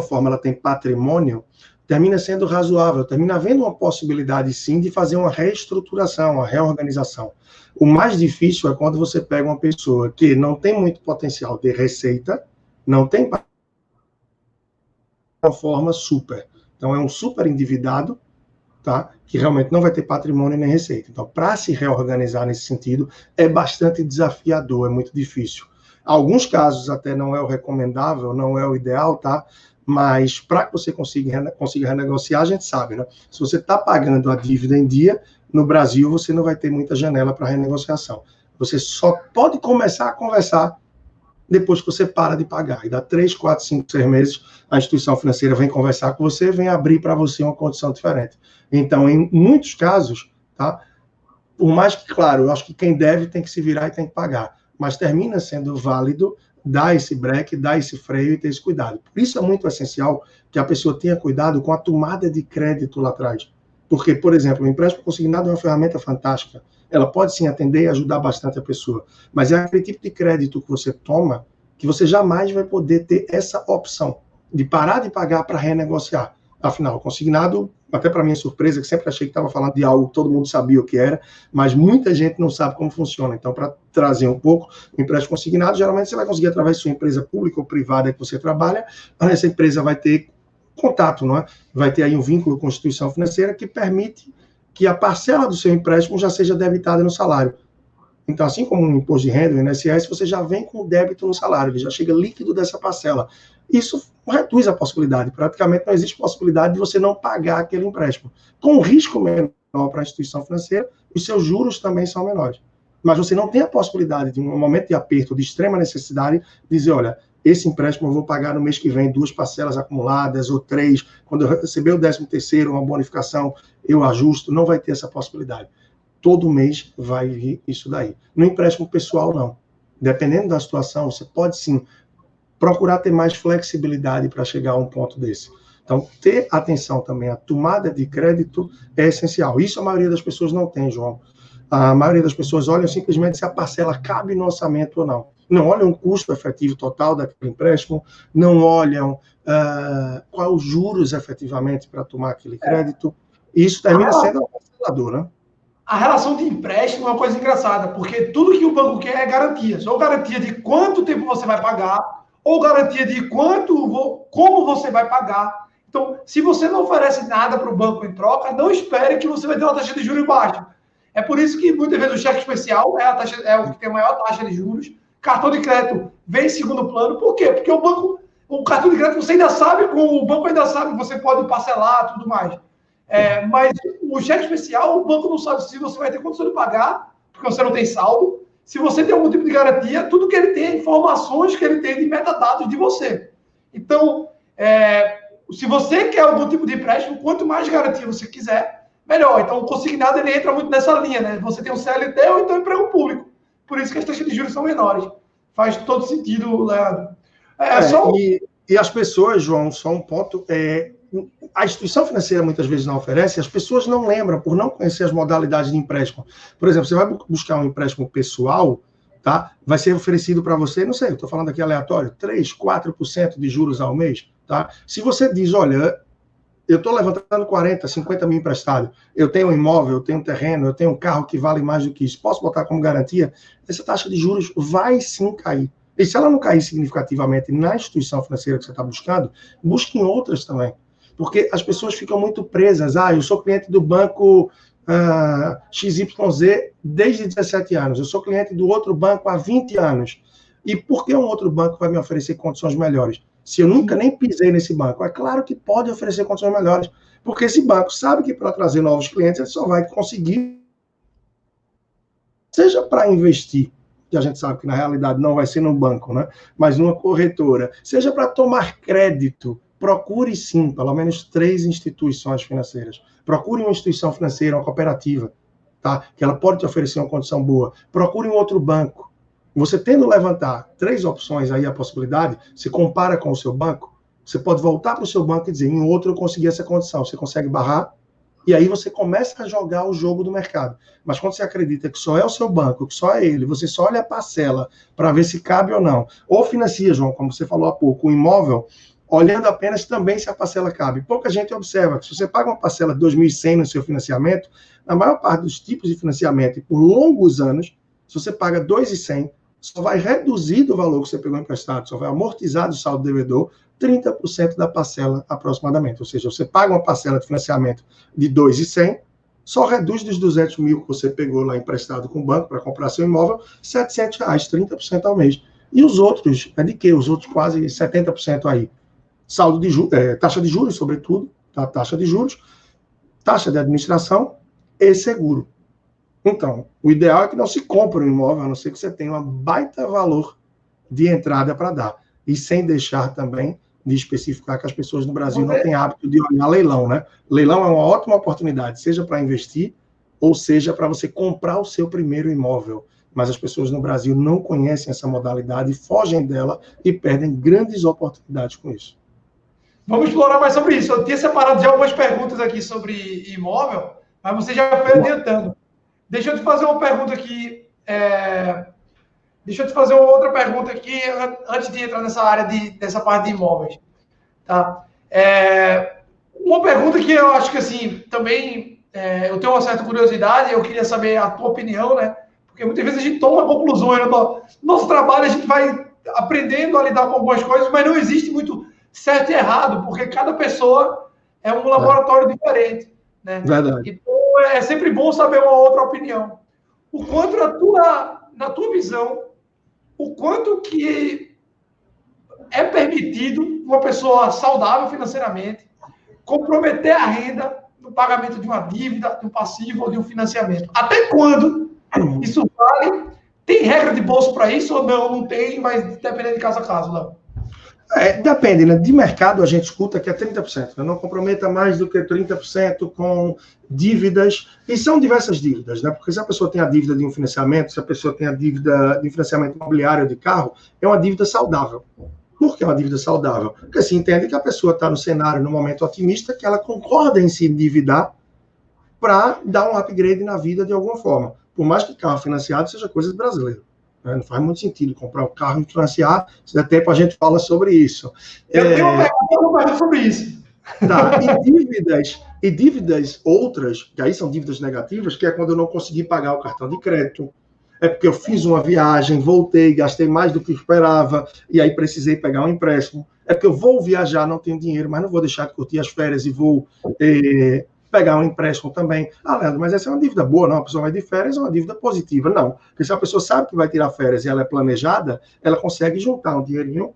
forma ela tem patrimônio, termina sendo razoável, termina havendo uma possibilidade sim de fazer uma reestruturação, uma reorganização. O mais difícil é quando você pega uma pessoa que não tem muito potencial de receita, não tem uma forma super. Então, é um super endividado, tá? Que realmente não vai ter patrimônio nem receita. Então, para se reorganizar nesse sentido, é bastante desafiador, é muito difícil. Alguns casos até não é o recomendável, não é o ideal, tá? Mas para que você consiga renegociar, a gente sabe, né? Se você está pagando a dívida em dia, no Brasil você não vai ter muita janela para renegociação. Você só pode começar a conversar depois que você para de pagar. E dá 3, 4, 5, 6 meses, a instituição financeira vem conversar com você, vem abrir para você uma condição diferente. Então, em muitos casos, tá? Por mais que, claro, eu acho que quem deve tem que se virar e tem que pagar, mas termina sendo válido dar esse break, dar esse freio e ter esse cuidado. Por isso é muito essencial que a pessoa tenha cuidado com a tomada de crédito lá atrás. Porque, por exemplo, o empréstimo consignado é uma ferramenta fantástica. Ela pode sim atender e ajudar bastante a pessoa. Mas é aquele tipo de crédito que você toma que você jamais vai poder ter essa opção de parar de pagar para renegociar. Afinal, o consignado, até para minha surpresa, que sempre achei que estava falando de algo que todo mundo sabia o que era, mas muita gente não sabe como funciona. Então, para trazer um pouco, o empréstimo consignado, geralmente você vai conseguir através de sua empresa pública ou privada que você trabalha, essa empresa vai ter contato, não é? Vai ter aí um vínculo com a instituição financeira que permite que a parcela do seu empréstimo já seja debitada no salário. Então, assim como um imposto de renda, o INSS, você já vem com o débito no salário, ele já chega líquido dessa parcela. Isso reduz a possibilidade, praticamente não existe possibilidade de você não pagar aquele empréstimo. Com um risco menor para a instituição financeira, os seus juros também são menores. Mas você não tem a possibilidade, de um momento de aperto, de extrema necessidade, dizer, olha, esse empréstimo eu vou pagar no mês que vem 2 parcelas acumuladas ou 3, quando eu receber o 13º, uma bonificação, eu ajusto, não vai ter essa possibilidade. Todo mês vai vir isso daí. No empréstimo pessoal, não. Dependendo da situação, você pode sim procurar ter mais flexibilidade para chegar a um ponto desse. Então, ter atenção também à tomada de crédito é essencial. Isso a maioria das pessoas não tem, João. A maioria das pessoas olham simplesmente se a parcela cabe no orçamento ou não. Não olham o custo efetivo total daquele empréstimo, não olham quais os juros efetivamente para tomar aquele crédito. Isso termina sendo um parcelador, né? A relação de empréstimo é uma coisa engraçada, porque tudo que o banco quer é garantias. Ou garantia de quanto tempo você vai pagar, ou garantia de como você vai pagar. Então, se você não oferece nada para o banco em troca, não espere que você vai ter uma taxa de juros baixa. É por isso que muitas vezes o cheque especial é o que tem a maior taxa de juros. Cartão de crédito vem em segundo plano. Por quê? Porque o cartão de crédito você ainda sabe, o banco ainda sabe que você pode parcelar tudo mais. Mas o cheque especial, o banco não sabe se você vai ter condição de pagar, porque você não tem saldo. Se você tem algum tipo de garantia, tudo que ele tem é informações que ele tem de metadados de você. Então, se você quer algum tipo de empréstimo, quanto mais garantia você quiser, melhor. Então, o consignado ele entra muito nessa linha, né? Você tem um CLT ou então emprego público. Por isso que as taxas de juros são menores. Faz todo sentido, Leandro. E as pessoas, João, só um ponto, a instituição financeira muitas vezes não oferece, as pessoas não lembram, por não conhecer as modalidades de empréstimo. Por exemplo, você vai buscar um empréstimo pessoal, tá? Vai ser oferecido para você, não sei, eu estou falando aqui aleatório, 3, 4% de juros ao mês, tá? Se você diz, olha, eu estou levantando 40, 50 mil emprestado, eu tenho um imóvel, eu tenho um terreno, eu tenho um carro que vale mais do que isso, posso botar como garantia? Essa taxa de juros vai sim cair. E se ela não cair significativamente na instituição financeira que você está buscando, busque em outras também. Porque as pessoas ficam muito presas. Eu sou cliente do banco XYZ desde 17 anos, eu sou cliente do outro banco há 20 anos. E por que um outro banco vai me oferecer condições melhores? Se eu nunca nem pisei nesse banco, é claro que pode oferecer condições melhores, porque esse banco sabe que para trazer novos clientes ele só vai conseguir, seja para investir, que a gente sabe que na realidade não vai ser no banco, né? Mas numa corretora, seja para tomar crédito, procure sim, pelo menos 3 instituições financeiras. Procure uma instituição financeira, uma cooperativa, tá? Que ela pode te oferecer uma condição boa. Procure um outro banco. Você tendo levantar 3 opções aí, a possibilidade, se compara com o seu banco, você pode voltar para o seu banco e dizer, em outro eu consegui essa condição, você consegue barrar, e aí você começa a jogar o jogo do mercado. Mas quando você acredita que só é o seu banco, que só é ele, você só olha a parcela para ver se cabe ou não, ou financia, João, como você falou há pouco, o imóvel, olhando apenas também se a parcela cabe. Pouca gente observa que se você paga uma parcela de 2.100 no seu financiamento, na maior parte dos tipos de financiamento, e por longos anos, se você paga 2.100, só vai reduzir do valor que você pegou emprestado, só vai amortizar do saldo devedor 30% da parcela aproximadamente. Ou seja, você paga uma parcela de financiamento de 2.100, só reduz dos 200 mil que você pegou lá emprestado com o banco para comprar seu imóvel, R$700, 30% ao mês. E os outros, de quê? Os outros quase 70% aí. Saldo de taxa de juros, sobretudo, tá? Taxa de juros, taxa de administração e seguro. Então, o ideal é que não se compre um imóvel, a não ser que você tenha um baita valor de entrada para dar. E sem deixar também de especificar que as pessoas no Brasil não têm hábito de olhar leilão, né? Leilão é uma ótima oportunidade, seja para investir, ou seja para você comprar o seu primeiro imóvel. Mas as pessoas no Brasil não conhecem essa modalidade, fogem dela e perdem grandes oportunidades com isso. Vamos explorar mais sobre isso. Eu tinha separado já algumas perguntas aqui sobre imóvel, mas você já foi adiantando. Deixa eu te fazer uma pergunta aqui. Deixa eu te fazer uma outra pergunta aqui, antes de entrar nessa área dessa parte de imóveis. Tá? Uma pergunta que eu acho que, assim, também eu tenho uma certa curiosidade, eu queria saber a tua opinião, né? Porque muitas vezes a gente toma conclusões no nosso trabalho, a gente vai aprendendo a lidar com algumas coisas, mas não existe muito certo e errado, porque cada pessoa é um laboratório diferente, né? Verdade. Então, é sempre bom saber uma outra opinião. O quanto, na tua visão, o quanto que é permitido uma pessoa saudável financeiramente comprometer a renda no pagamento de uma dívida, de um passivo ou de um financiamento? Até quando isso vale? Tem regra de bolso para isso ou não? Não tem, vai depender de caso a caso, não? Depende, né? De mercado a gente escuta que é 30%. Né? Não comprometa mais do que 30% com dívidas. E são diversas dívidas, né? Porque se a pessoa tem a dívida de um financiamento, se a pessoa tem a dívida de financiamento imobiliário de carro, é uma dívida saudável. Por que é uma dívida saudável? Porque se entende que a pessoa está no cenário, no momento otimista, que ela concorda em se endividar para dar um upgrade na vida de alguma forma. Por mais que carro financiado seja coisa de brasileiro. Não faz muito sentido comprar um carro e financiar. Se der tempo, a gente fala sobre isso. Eu tenho uma pergunta sobre isso. Tá. E dívidas outras, que aí são dívidas negativas, que é quando eu não consegui pagar o cartão de crédito. É porque eu fiz uma viagem, voltei, gastei mais do que esperava, e aí precisei pegar um empréstimo. É porque eu vou viajar, não tenho dinheiro, mas não vou deixar de curtir as férias e vou pegar um empréstimo também. Leandro, mas essa é uma dívida boa, não? A pessoa vai de férias, é uma dívida positiva. Não, porque se a pessoa sabe que vai tirar férias e ela é planejada, ela consegue juntar um dinheirinho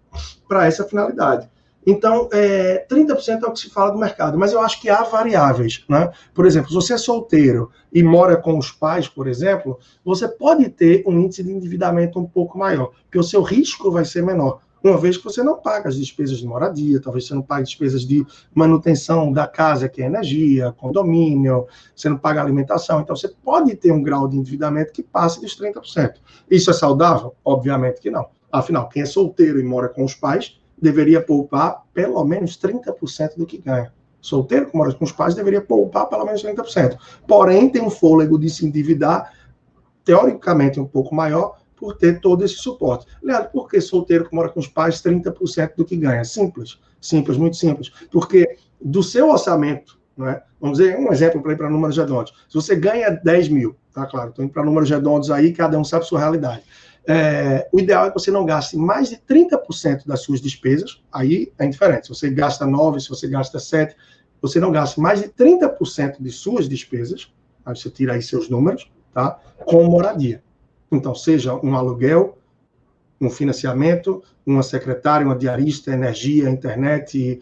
para essa finalidade. Então, 30% é o que se fala do mercado, mas eu acho que há variáveis, né? Por exemplo, se você é solteiro e mora com os pais, por exemplo, você pode ter um índice de endividamento um pouco maior, porque o seu risco vai ser menor. Uma vez que você não paga as despesas de moradia, talvez você não pague despesas de manutenção da casa, que é energia, condomínio, você não paga alimentação. Então, você pode ter um grau de endividamento que passe dos 30%. Isso é saudável? Obviamente que não. Afinal, quem é solteiro e mora com os pais deveria poupar pelo menos 30% do que ganha. Solteiro que mora com os pais deveria poupar pelo menos 30%. Porém, tem um fôlego de se endividar, teoricamente, um pouco maior, por ter todo esse suporte. Leandro, por que solteiro que mora com os pais, 30% do que ganha? Simples, muito simples. Porque do seu orçamento, não é? Vamos dizer, um exemplo para ir para números redondos. Se você ganha 10 mil, tá claro, estou indo para números redondos aí, cada um sabe a sua realidade. O ideal é que você não gaste mais de 30% das suas despesas, aí é indiferente. Se você gasta 9, se você gasta 7, você não gaste mais de 30% de suas despesas, aí você tira aí seus números, tá? Com moradia. Então, seja um aluguel, um financiamento, uma secretária, uma diarista, energia, internet,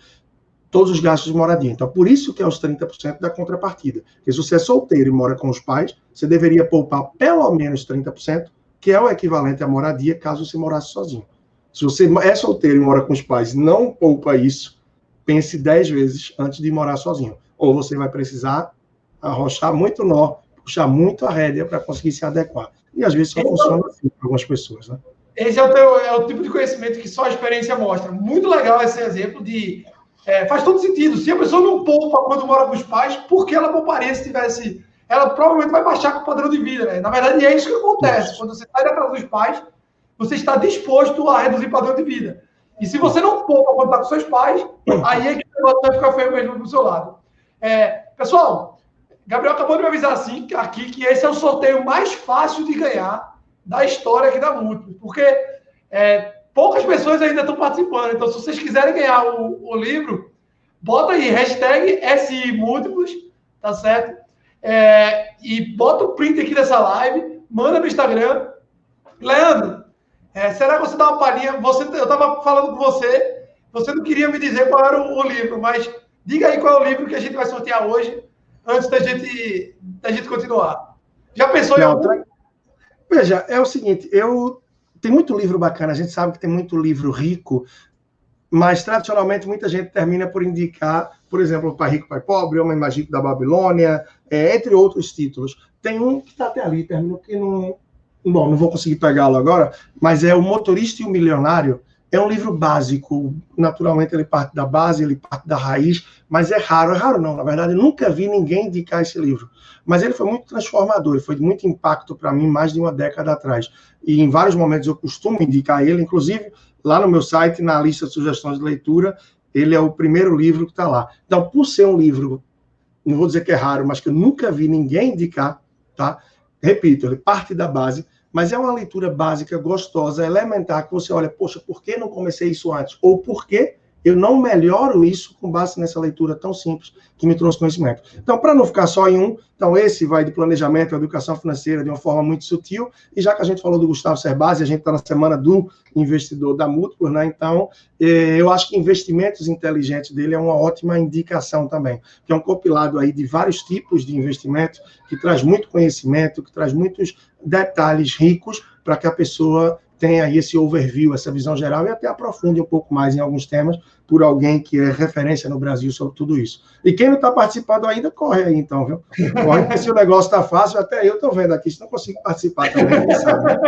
todos os gastos de moradia. Então, por isso que é os 30% da contrapartida. Porque se você é solteiro e mora com os pais, você deveria poupar pelo menos 30%, que é o equivalente à moradia, caso você morasse sozinho. Se você é solteiro e mora com os pais, não poupa isso, pense 10 vezes antes de morar sozinho. Ou você vai precisar arrochar muito nó, puxar muito a rédea para conseguir se adequar. E às vezes só funciona assim para algumas pessoas, né? Esse é o tipo de conhecimento que só a experiência mostra. Muito legal esse exemplo de... faz todo sentido. Se a pessoa não poupa quando mora com os pais, por que ela pouparia se tivesse... Ela provavelmente vai baixar com o padrão de vida, né? Na verdade, é isso que acontece. Isso. Quando você sai da casa dos pais, você está disposto a reduzir o padrão de vida. E se você não poupa quando está com seus pais, aí é que o negócio vai ficar feio mesmo do seu lado. Pessoal, Gabriel acabou de me avisar assim, aqui que esse é o sorteio mais fácil de ganhar da história aqui da Múltiplos, porque poucas pessoas ainda estão participando. Então, se vocês quiserem ganhar o livro, bota aí, hashtag SIMúltiplos, tá certo? E bota o print aqui dessa live, manda no Instagram. Leandro, será que você dá uma palhinha? Eu estava falando com você, você não queria me dizer qual era o livro, mas diga aí qual é o livro que a gente vai sortear hoje, antes da gente continuar. Já pensou em algum? Veja, é o seguinte, tem muito livro bacana, a gente sabe que tem muito livro rico, mas tradicionalmente muita gente termina por indicar, por exemplo, Pai Rico, Pai Pobre, Homem Mágico da Babilônia, entre outros títulos. Tem um que está até ali, termino que não... Bom, não vou conseguir pegá-lo agora, mas é O Motorista e o Milionário. É um livro básico, naturalmente ele parte da base, ele parte da raiz, mas é raro não, na verdade eu nunca vi ninguém indicar esse livro, mas ele foi muito transformador, ele foi de muito impacto para mim mais de uma década atrás, e em vários momentos eu costumo indicar ele, inclusive lá no meu site, na lista de sugestões de leitura, ele é o primeiro livro que está lá. Então, por ser um livro, não vou dizer que é raro, mas que eu nunca vi ninguém indicar, tá? Repito, ele parte da base, mas é uma leitura básica, gostosa, elementar, que você olha, poxa, por que não comecei isso antes? Ou por que eu não melhoro isso com base nessa leitura tão simples que me trouxe conhecimento? Então, para não ficar só em um, então esse vai de planejamento, educação financeira de uma forma muito sutil, e já que a gente falou do Gustavo Cerbasi, a gente está na semana do investidor da Múltiplos, né? Então, eu acho que investimentos inteligentes dele é uma ótima indicação também, que é um compilado aí de vários tipos de investimentos, que traz muito conhecimento, que traz muitos detalhes ricos para que a pessoa tenha aí esse overview, essa visão geral, e até aprofunde um pouco mais em alguns temas por alguém que é referência no Brasil sobre tudo isso. E quem não está participando ainda, corre aí então, viu? Corre, porque se o negócio está fácil, até eu estou vendo aqui, se não consigo participar também, quem sabe.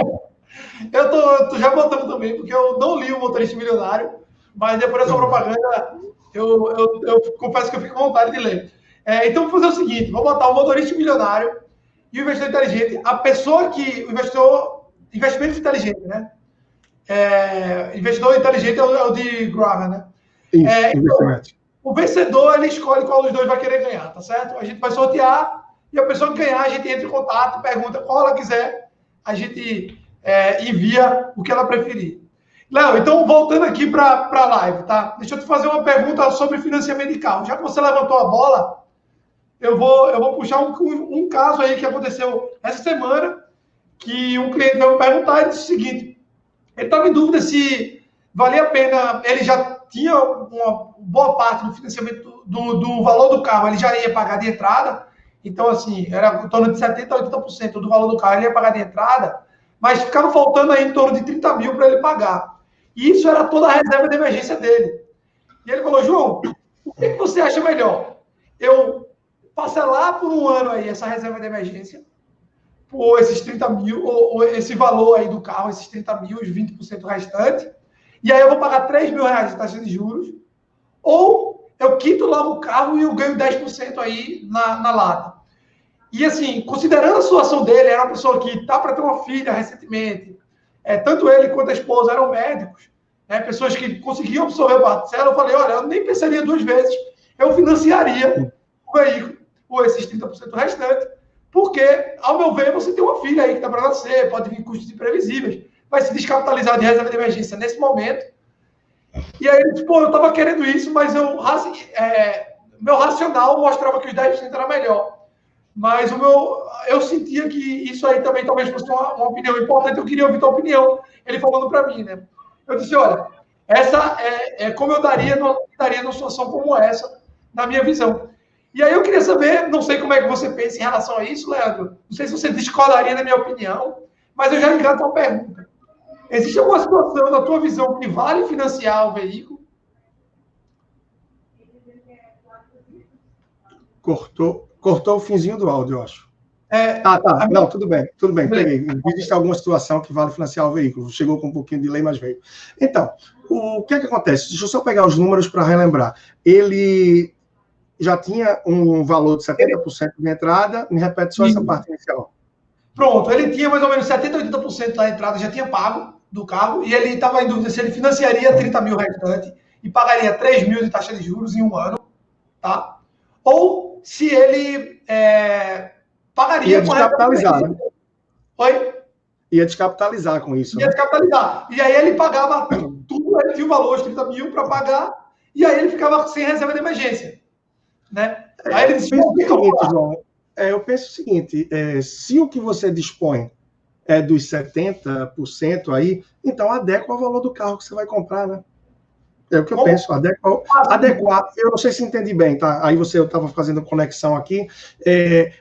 Eu tô já botando também, porque eu não li o Motorista Milionário, mas depois dessa propaganda, eu confesso que eu fico com vontade de ler. Então, vou fazer o seguinte, vou botar o Motorista Milionário e o Investidor Inteligente. A pessoa que... Investimento inteligente, né? Investidor inteligente é o de Graham, né? Isso, então, o vencedor, ele escolhe qual dos dois vai querer ganhar, tá certo? A gente vai sortear e a pessoa que ganhar, a gente entra em contato, pergunta qual ela quiser, a gente envia o que ela preferir. Léo, então, voltando aqui para a live, tá? Deixa eu te fazer uma pergunta sobre financiamento de carro. Já que você levantou a bola, eu vou puxar um caso aí que aconteceu essa semana, que um cliente veio me perguntar e disse o seguinte, ele estava em dúvida se valia a pena, ele já tinha uma boa parte do financiamento do valor do carro, ele já ia pagar de entrada, então assim, era em torno de 70% a 80% do valor do carro, ele ia pagar de entrada, mas ficava faltando aí em torno de 30 mil para ele pagar. E isso era toda a reserva de emergência dele. E ele falou, João, o que você acha melhor? Eu parcelar por um ano aí essa reserva de emergência, ou esses 30 mil, ou esse valor aí do carro, esses 30 mil, os 20% restante, e aí eu vou pagar 3 mil reais de taxa de juros, ou eu quito logo o carro e eu ganho 10% aí na lata. E assim, considerando a situação dele, era uma pessoa que está para ter uma filha recentemente, tanto ele quanto a esposa eram médicos, pessoas que conseguiam absorver a parcela. Eu falei, olha, eu nem pensaria 2 vezes, eu financiaria o veículo, ou esses 30% restante, porque, ao meu ver, você tem uma filha aí que está para nascer, pode vir custos imprevisíveis, vai se descapitalizar de reserva de emergência nesse momento. E aí ele disse, pô, eu estava querendo isso, mas meu racional mostrava que os 10% era melhor. Mas eu sentia que isso aí também talvez fosse uma opinião importante, eu queria ouvir tua opinião, ele falando para mim, né? Eu disse, olha, essa é como eu daria numa situação como essa, na minha visão. E aí eu queria saber, não sei como é que você pensa em relação a isso, Leandro, não sei se você discordaria da minha opinião, mas eu já engato uma pergunta. Existe alguma situação, na tua visão, que vale financiar o veículo? Cortou o finzinho do áudio, eu acho. Tá. Não, tudo bem. Peguei. Existe alguma situação que vale financiar o veículo. Chegou com um pouquinho de delay, mas veio. Então, o que é que acontece? Deixa eu só pegar os números para relembrar. Ele já tinha um valor de 70% de entrada. Me repete só essa parte inicial. Pronto, ele tinha mais ou menos 70%, 80% da entrada, já tinha pago do carro, e ele estava em dúvida se ele financiaria 30 mil restante e pagaria 3 mil de taxa de juros em um ano, tá? Ou se ele pagaria... Ia descapitalizar, né? Oi? Ia descapitalizar com isso. Ia descapitalizar. E aí ele pagava tudo, ele tinha o valor de 30 mil para pagar, e aí ele ficava sem reserva de emergência, né? Aí ele disse... Eu penso o seguinte, se o que você dispõe é dos 70% aí, então adequa ao valor do carro que você vai comprar, né? É o que eu penso, adequar, eu não sei se entendi bem, tá? Aí eu estava fazendo conexão aqui,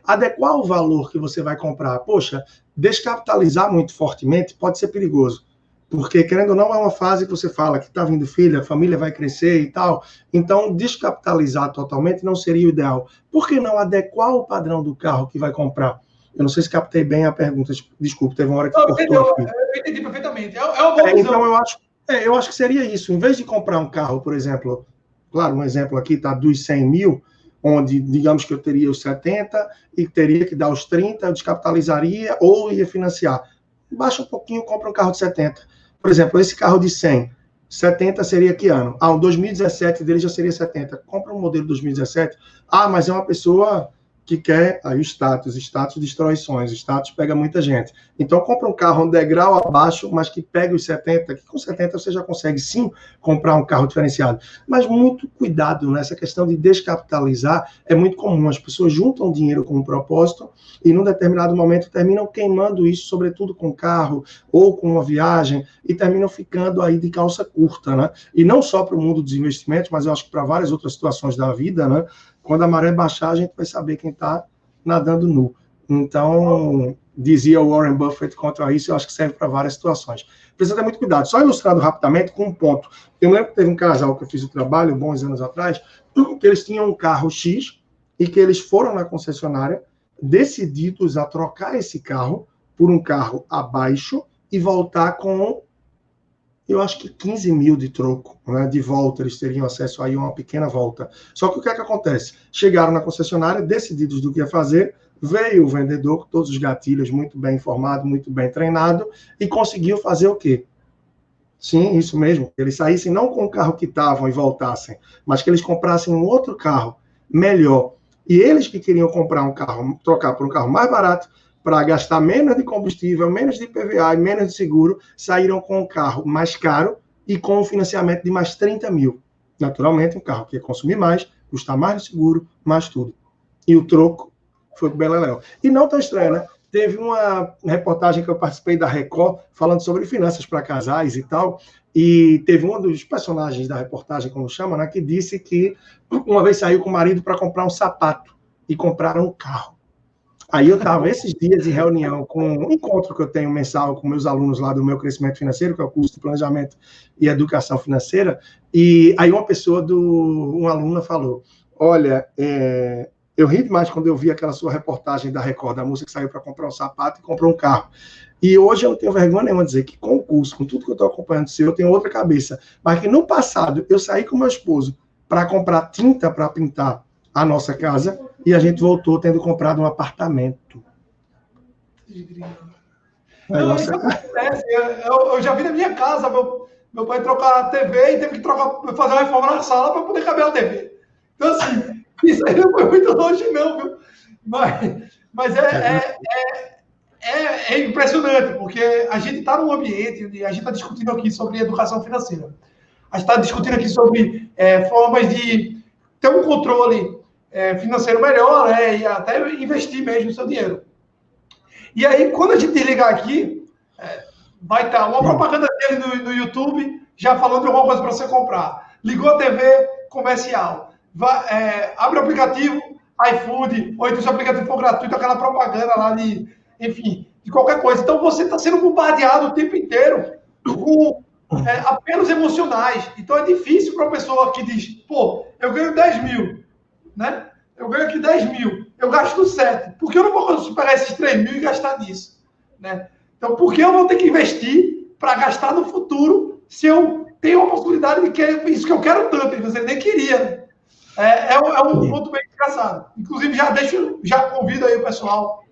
adequar o valor que você vai comprar. Poxa, descapitalizar muito fortemente pode ser perigoso, porque, querendo ou não, é uma fase que você fala que está vindo filho, a família vai crescer e tal, então descapitalizar totalmente não seria o ideal. Por que não adequar o padrão do carro que vai comprar? Eu não sei se captei bem a pergunta, desculpe, teve uma hora que cortou aqui. Eu entendi perfeitamente, é uma boa visão. Então, eu acho que seria isso. Em vez de comprar um carro, por exemplo, claro, um exemplo aqui está dos 100 mil, onde, digamos que eu teria os 70 e teria que dar os 30, eu descapitalizaria ou ia financiar. Baixa um pouquinho, compra um carro de 70. Por exemplo, esse carro de 100, 70 seria que ano? O 2017 dele já seria 70. Compra um modelo 2017. Mas é uma pessoa que quer, aí o status destrói sonhos, status pega muita gente. Então, compra um carro um degrau abaixo, mas que pegue os 70, que com 70 você já consegue, sim, comprar um carro diferenciado. Mas muito cuidado nessa questão de descapitalizar, é muito comum. As pessoas juntam dinheiro com um propósito e, num determinado momento, terminam queimando isso, sobretudo com carro ou com uma viagem, e terminam ficando aí de calça curta, né? E não só para o mundo dos investimentos, mas eu acho que para várias outras situações da vida, né? Quando a maré baixar, a gente vai saber quem está nadando nu. Então, dizia o Warren Buffett contra isso, eu acho que serve para várias situações. Precisa ter muito cuidado. Só ilustrando rapidamente com um ponto. Eu lembro que teve um casal que eu fiz o trabalho, bons anos atrás, que eles tinham um carro X e que eles foram na concessionária decididos a trocar esse carro por um carro abaixo e voltar com... eu acho que 15 mil de troco, né, de volta, eles teriam acesso aí a uma pequena volta. Só que o que é que acontece? Chegaram na concessionária, decididos do que ia fazer, veio o vendedor com todos os gatilhos, muito bem informado, muito bem treinado, e conseguiu fazer o quê? Sim, isso mesmo, eles saíssem não com o carro que estavam e voltassem, mas que eles comprassem um outro carro melhor. E eles que queriam comprar um carro, trocar por um carro mais barato, para gastar menos de combustível, menos de IPVA e menos de seguro, saíram com um carro mais caro e com um financiamento de mais 30 mil. Naturalmente, um carro que ia consumir mais, custar mais de seguro, mais tudo. E o troco foi pro beleléu. E não tão estranho, né? Teve uma reportagem que eu participei da Record, falando sobre finanças para casais e tal, e teve um dos personagens da reportagem, como chama, né, que disse que uma vez saiu com o marido para comprar um sapato e compraram um carro. Aí eu estava esses dias em reunião com um encontro que eu tenho mensal com meus alunos lá do meu crescimento financeiro, que é o curso de planejamento e educação financeira, e aí uma aluna falou, olha, eu ri demais quando eu vi aquela sua reportagem da Record, da moça que saiu para comprar um sapato e comprou um carro. E hoje eu não tenho vergonha nenhuma de dizer que com o curso, com tudo que eu estou acompanhando seu, eu tenho outra cabeça. Mas que no passado eu saí com meu esposo para comprar tinta para pintar a nossa casa e a gente voltou tendo comprado um apartamento. Não, isso acontece. Eu já vi na minha casa, meu pai trocar a TV e teve que fazer uma reforma na sala para poder caber a TV. Então, assim, isso aí não foi muito longe, não, viu? Mas é impressionante, porque a gente está num ambiente onde a gente está discutindo aqui sobre educação financeira. A gente está discutindo aqui sobre formas de ter um controle financeiro melhor, né, e até investir mesmo o seu dinheiro. E aí, quando a gente desligar aqui, vai estar uma propaganda dele no YouTube, já falando de alguma coisa para você comprar. Ligou a TV, comercial. Abre o aplicativo, iFood, ou então se o aplicativo for gratuito, aquela propaganda lá enfim, de qualquer coisa. Então, você está sendo bombardeado o tempo inteiro com apelos emocionais. Então, é difícil para uma pessoa que diz, pô, eu ganho 10 mil, né? Eu ganho aqui 10 mil, eu gasto 7. Por que eu não vou pegar esses 3 mil e gastar nisso? Né? Então, por que eu vou ter que investir para gastar no futuro se eu tenho a possibilidade de que é isso que eu quero tanto, e você nem queria? É um ponto bem engraçado. Inclusive, já convido aí o pessoal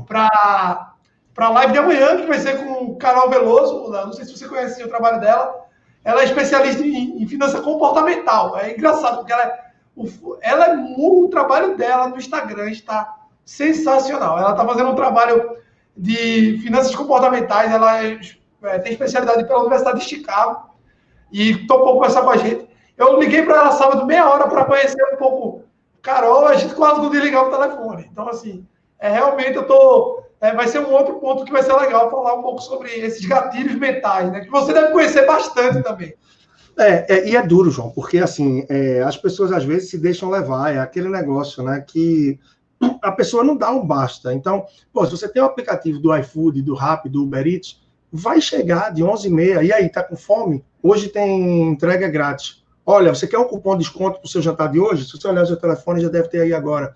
para a live de amanhã, que vai ser com o Carol Veloso. Não sei se você conhece o trabalho dela. Ela é especialista em finança comportamental. É engraçado, porque o trabalho dela no Instagram está sensacional. Ela está fazendo um trabalho de finanças comportamentais. Ela tem especialidade pela Universidade de Chicago e topou conversar com a gente. Eu liguei para ela sábado, meia hora, para conhecer um pouco Carol. A gente quase não desligava o telefone. Então, assim, realmente vai ser um outro ponto que vai ser legal falar um pouco sobre esses gatilhos mentais, né? Que você deve conhecer bastante também. E é duro, João, porque assim, as pessoas às vezes se deixam levar, é aquele negócio, né, que a pessoa não dá um basta. Então, pô, se você tem o aplicativo do iFood, do Rappi, do Uber Eats, vai chegar de 11h30, e aí, tá com fome? Hoje tem entrega grátis. Olha, você quer um cupom de desconto para o seu jantar de hoje? Se você olhar o seu telefone, já deve ter aí agora.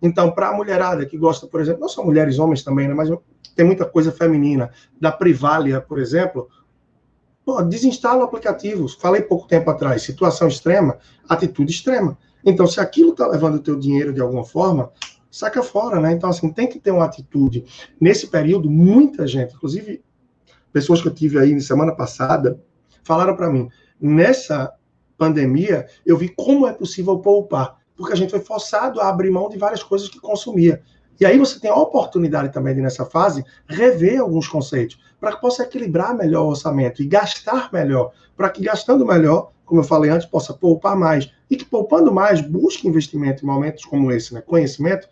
Então, para a mulherada que gosta, por exemplo, não só mulheres, homens também, né, mas tem muita coisa feminina, da Privalia, por exemplo, pô, desinstala o aplicativo. Falei pouco tempo atrás, situação extrema, atitude extrema. Então, se aquilo está levando o teu dinheiro de alguma forma, saca fora, né? Então, assim, tem que ter uma atitude. Nesse período, muita gente, inclusive pessoas que eu tive aí na semana passada, falaram para mim, nessa pandemia, eu vi como é possível poupar, porque a gente foi forçado a abrir mão de várias coisas que consumia. E aí você tem a oportunidade também de, nessa fase, rever alguns conceitos, para que possa equilibrar melhor o orçamento e gastar melhor, para que gastando melhor, como eu falei antes, possa poupar mais. E que poupando mais, busque investimento em momentos como esse, né? Conhecimento,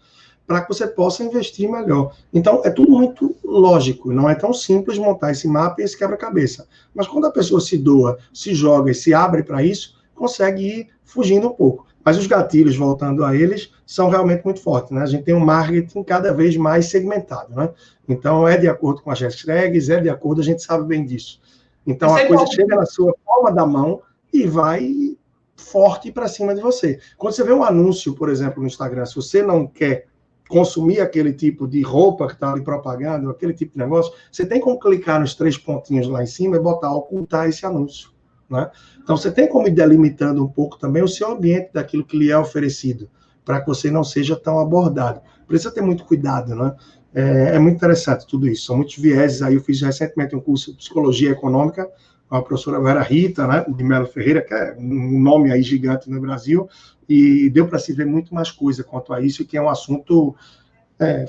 para que você possa investir melhor. Então, é tudo muito lógico, não é tão simples montar esse mapa e esse quebra-cabeça. Mas quando a pessoa se doa, se joga e se abre para isso, consegue ir fugindo um pouco. Mas os gatilhos, voltando a eles, são realmente muito fortes, né? A gente tem um marketing cada vez mais segmentado, né? Então, é de acordo com as hashtags, é de acordo, a gente sabe bem disso. Então, a coisa chega na sua palma da mão e vai forte para cima de você. Quando você vê um anúncio, por exemplo, no Instagram, se você não quer consumir aquele tipo de roupa que está ali propagando, aquele tipo de negócio, você tem como clicar nos 3 pontinhos lá em cima e botar, ocultar esse anúncio, né? Então, você tem como ir delimitando um pouco também o seu ambiente daquilo que lhe é oferecido, para que você não seja tão abordado. Precisa ter muito cuidado, né? É muito interessante tudo isso. São muitos vieses aí. Eu fiz recentemente um curso de Psicologia Econômica com a professora Vera Rita, né, de Melo Ferreira, que é um nome aí gigante no Brasil, e deu para se ver muito mais coisa quanto a isso, que é um assunto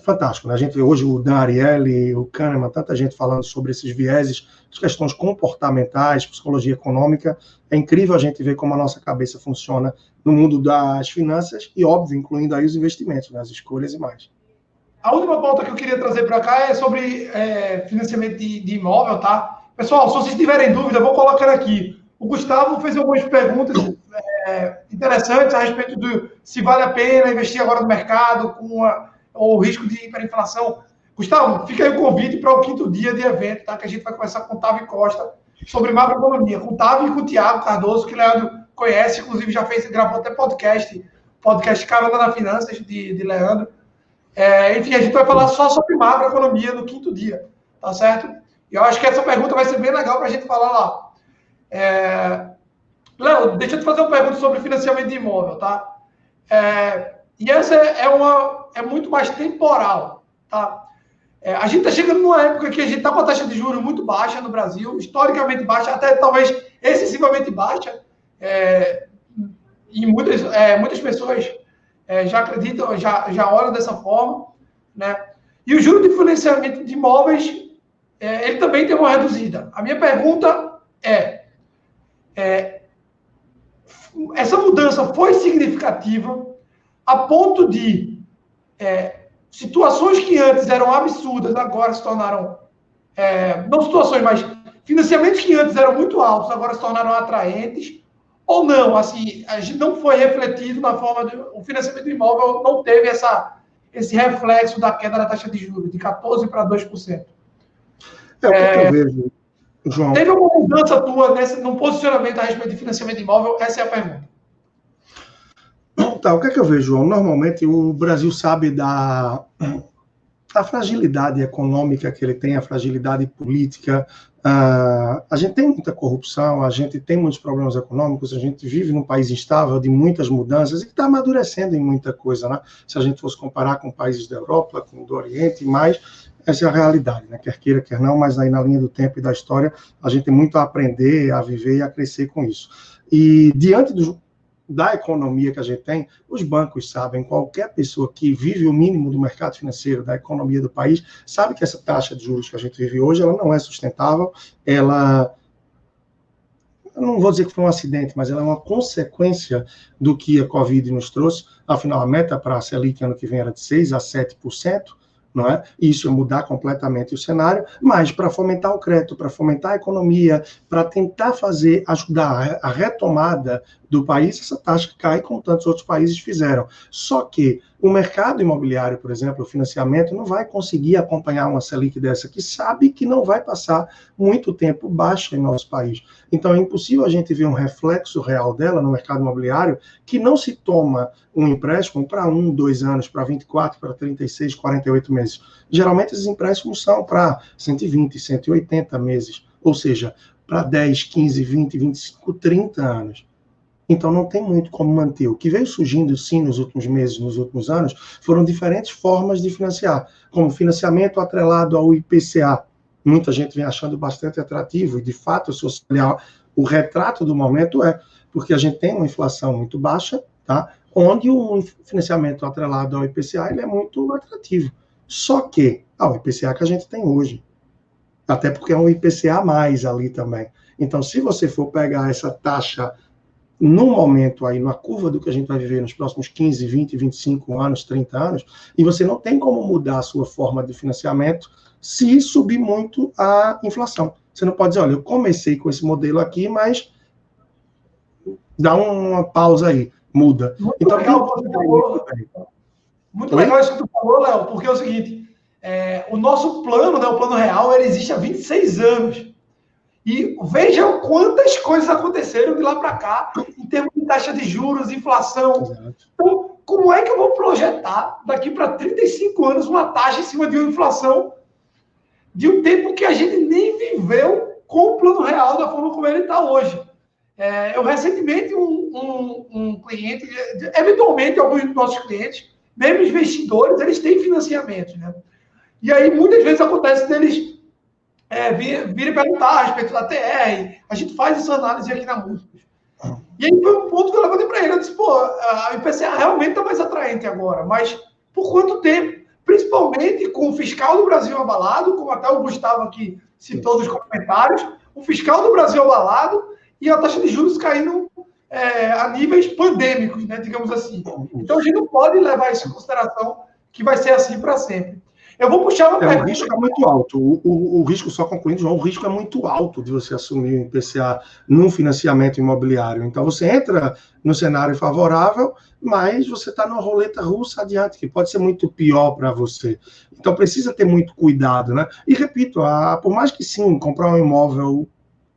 fantástico, né? A gente vê hoje o Dan Ariely, o Kahneman, tanta gente falando sobre esses vieses, as questões comportamentais, psicologia econômica. É incrível a gente ver como a nossa cabeça funciona no mundo das finanças e, óbvio, incluindo aí os investimentos, né, as escolhas e mais. A última pauta que eu queria trazer para cá é sobre financiamento de imóvel, tá? Pessoal, se vocês tiverem dúvida, eu vou colocando aqui. O Gustavo fez algumas perguntas interessantes a respeito de se vale a pena investir agora no mercado com o risco de hiperinflação. Gustavo, fica aí o convite para o 5º dia de evento, tá? Que a gente vai conversar com o Otávio Costa sobre macroeconomia. Com o Otávio e com o Tiago Cardoso, que o Leandro conhece, inclusive já gravou até podcast Carona na Finanças, de Leandro. Enfim, a gente vai falar só sobre macroeconomia no 5º dia, tá certo? E eu acho que essa pergunta vai ser bem legal para a gente falar lá. Léo, deixa eu te fazer uma pergunta sobre financiamento de imóvel, tá? E essa é muito mais temporal, tá? A gente está chegando numa época que a gente está com a taxa de juros muito baixa no Brasil, historicamente baixa, até talvez excessivamente baixa, e muitas pessoas já acreditam, já olham dessa forma, né? E o juro de financiamento de imóveis, ele também tem uma reduzida. A minha pergunta essa mudança foi significativa a ponto de situações que antes eram absurdas, agora se tornaram, não situações, mas financiamentos que antes eram muito altos, agora se tornaram atraentes, ou não, assim, a gente não foi refletido na forma o financiamento do imóvel não teve esse reflexo da queda da taxa de juros, de 14% para 2%. O que eu vejo, João. Teve alguma mudança tua no posicionamento a respeito de financiamento de imóvel? Essa é a pergunta. Tá, o que eu vejo, João? Normalmente o Brasil sabe da fragilidade econômica que ele tem, a fragilidade política. A gente tem muita corrupção, a gente tem muitos problemas econômicos, a gente vive num país instável, de muitas mudanças, e que está amadurecendo em muita coisa, né? Se a gente fosse comparar com países da Europa, com do Oriente, mais, essa é a realidade, né? Quer queira, quer não, mas aí na linha do tempo e da história, a gente tem muito a aprender, a viver e a crescer com isso. E diante da economia que a gente tem, os bancos sabem, qualquer pessoa que vive o mínimo do mercado financeiro, da economia do país, sabe que essa taxa de juros que a gente vive hoje, ela não é sustentável, eu não vou dizer que foi um acidente, mas ela é uma consequência do que a Covid nos trouxe. Afinal, a meta para a Selic ano que vem era de 6% a 7%, não é? Isso é mudar completamente o cenário, mas para fomentar o crédito, para fomentar a economia, para tentar ajudar a retomada do país, essa taxa cai como tantos outros países fizeram. Só que o mercado imobiliário, por exemplo, o financiamento, não vai conseguir acompanhar uma Selic dessa, que sabe que não vai passar muito tempo baixa em nosso país. Então é impossível a gente ver um reflexo real dela no mercado imobiliário que não se toma um empréstimo para 1, 2 anos, para 24, para 36, 48 meses. Geralmente esses empréstimos são para 120, 180 meses, ou seja, para 10, 15, 20, 25, 30 anos. Então não tem muito como manter. O que veio surgindo, sim, nos últimos meses, nos últimos anos, foram diferentes formas de financiar, como financiamento atrelado ao IPCA. Muita gente vem achando bastante atrativo, e de fato, se você olhar o retrato do momento porque a gente tem uma inflação muito baixa, tá? Onde o financiamento atrelado ao IPCA ele é muito atrativo. Só que, o IPCA que a gente tem hoje, até porque é um IPCA mais ali também. Então, se você for pegar essa taxa no momento aí, na curva do que a gente vai viver nos próximos 15, 20, 25 anos, 30 anos, e você não tem como mudar a sua forma de financiamento se subir muito a inflação. Você não pode dizer, olha, eu comecei com esse modelo aqui, mas dá uma pausa aí, muda. Muito legal isso que tu falou, Léo, porque é o seguinte, o nosso plano, né, o plano real, ele existe há 26 anos. E veja quantas coisas aconteceram de lá para cá, em termos de taxa de juros, inflação. Exato. Então, como é que eu vou projetar daqui para 35 anos uma taxa em cima de uma inflação de um tempo que a gente nem viveu com o plano real da forma como ele está hoje? Eu recentemente, um cliente, eventualmente alguns dos nossos clientes, mesmo investidores, eles têm financiamentos, né? E aí muitas vezes acontece deles vir perguntar a respeito da TR, a gente faz essa análise aqui na Múltiplos. E aí foi um ponto que eu levantei para ele, eu disse, a IPCA realmente está mais atraente agora, mas por quanto tempo? Principalmente com o fiscal do Brasil abalado, como até o Gustavo aqui citou nos comentários, o fiscal do Brasil abalado e a taxa de juros caindo a níveis pandêmicos, né, digamos assim. Então a gente não pode levar isso em consideração que vai ser assim para sempre. Eu vou puxar uma pergunta. O risco é muito alto. O risco, só concluindo, João, o risco é muito alto de você assumir o IPCA num financiamento imobiliário. Então, você entra no cenário favorável, mas você está numa roleta russa adiante, que pode ser muito pior para você. Então, precisa ter muito cuidado, né? E, repito, por mais que sim, comprar um imóvel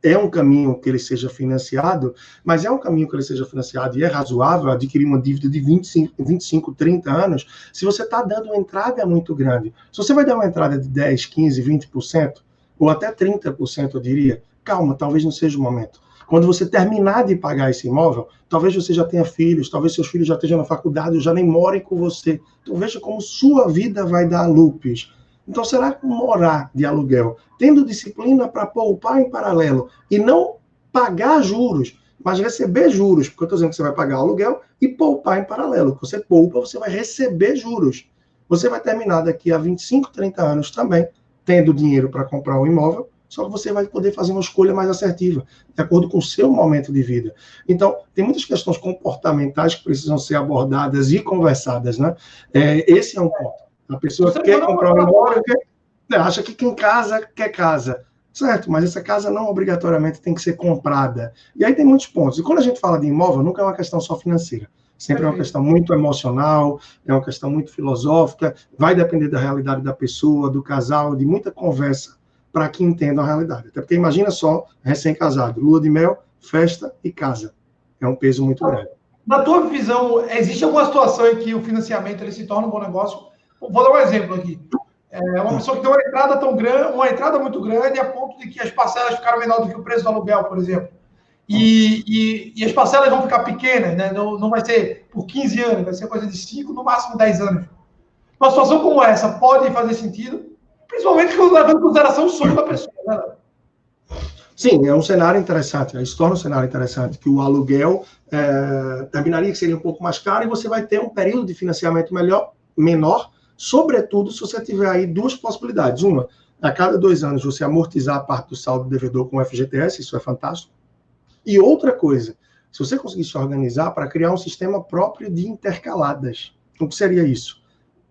é um caminho que ele seja financiado, mas é um caminho que ele seja financiado e é razoável adquirir uma dívida de 25, 30 anos, se você está dando uma entrada muito grande. Se você vai dar uma entrada de 10, 15, 20%, ou até 30%, eu diria, calma, talvez não seja o momento. Quando você terminar de pagar esse imóvel, talvez você já tenha filhos, talvez seus filhos já estejam na faculdade, ou já nem morem com você. Então veja como sua vida vai dar loops. Então, será que morar de aluguel, tendo disciplina para poupar em paralelo e não pagar juros, mas receber juros, porque eu estou dizendo que você vai pagar aluguel e poupar em paralelo. Você poupa, você vai receber juros. Você vai terminar daqui a 25, 30 anos também, tendo dinheiro para comprar um imóvel, só que você vai poder fazer uma escolha mais assertiva, de acordo com o seu momento de vida. Então, tem muitas questões comportamentais que precisam ser abordadas e conversadas, né? Esse é um ponto. A pessoa quer comprar um imóvel, acha que quem casa, quer casa. Certo, mas essa casa não obrigatoriamente tem que ser comprada. E aí tem muitos pontos. E quando a gente fala de imóvel, nunca é uma questão só financeira. Sempre é uma questão muito emocional, é uma questão muito filosófica, vai depender da realidade da pessoa, do casal, de muita conversa para que entendam a realidade. Até porque imagina só, recém-casado, lua de mel, festa e casa. É um peso muito grande. Na tua visão, existe alguma situação em que o financiamento ele se torna um bom negócio? Vou dar um exemplo aqui. Uma pessoa que tem uma entrada tão grande, uma entrada muito grande, a ponto de que as parcelas ficaram menores do que o preço do aluguel, por exemplo. E as parcelas vão ficar pequenas, né? Não vai ser por 15 anos, vai ser coisa de 5, no máximo 10 anos. Uma situação como essa pode fazer sentido, principalmente levando em consideração o sonho da pessoa, né? Sim, é um cenário interessante, isso torna um cenário interessante, que o aluguel terminaria que seria um pouco mais caro e você vai ter um período de financiamento menor, sobretudo se você tiver aí duas possibilidades. Uma, a cada 2 anos você amortizar a parte do saldo devedor com o FGTS, isso é fantástico. E outra coisa, se você conseguir se organizar para criar um sistema próprio de intercaladas. O que seria isso?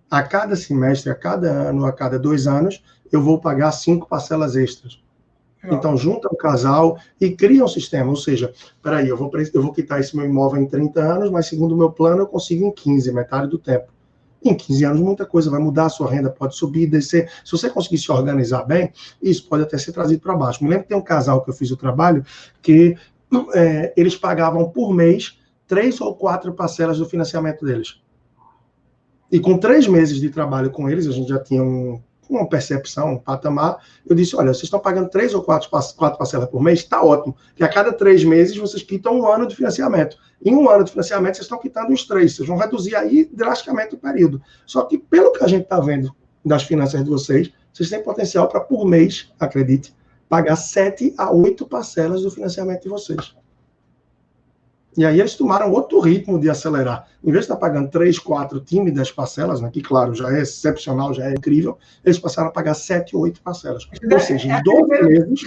A cada semestre, a cada ano, a cada 2 anos, eu vou pagar 5 parcelas extras. Então, junta o casal e cria um sistema. Ou seja, peraí, eu vou quitar esse meu imóvel em 30 anos, mas segundo o meu plano, eu consigo em 15, metade do tempo. Em 15 anos, muita coisa vai mudar, a sua renda pode subir, descer. Se você conseguir se organizar bem, isso pode até ser trazido para baixo. Me lembro que tem um casal que eu fiz o trabalho que eles pagavam por mês 3 ou 4 parcelas do financiamento deles. E com 3 meses de trabalho com eles, a gente já tinha uma percepção, um patamar, eu disse, olha, vocês estão pagando 3 ou 4 parcelas por mês, está ótimo, que a cada 3 meses vocês quitam 1 ano de financiamento. Em 1 ano de financiamento, vocês estão quitando uns 3, vocês vão reduzir aí drasticamente o período. Só que, pelo que a gente está vendo das finanças de vocês têm potencial para, por mês, acredite, pagar 7 a 8 parcelas do financiamento de vocês. E aí eles tomaram outro ritmo de acelerar. Em vez de estar pagando 3, 4 tímidas parcelas, né, que, claro, já é excepcional, já é incrível, eles passaram a pagar 7, 8 parcelas. Ou seja, em 12 meses...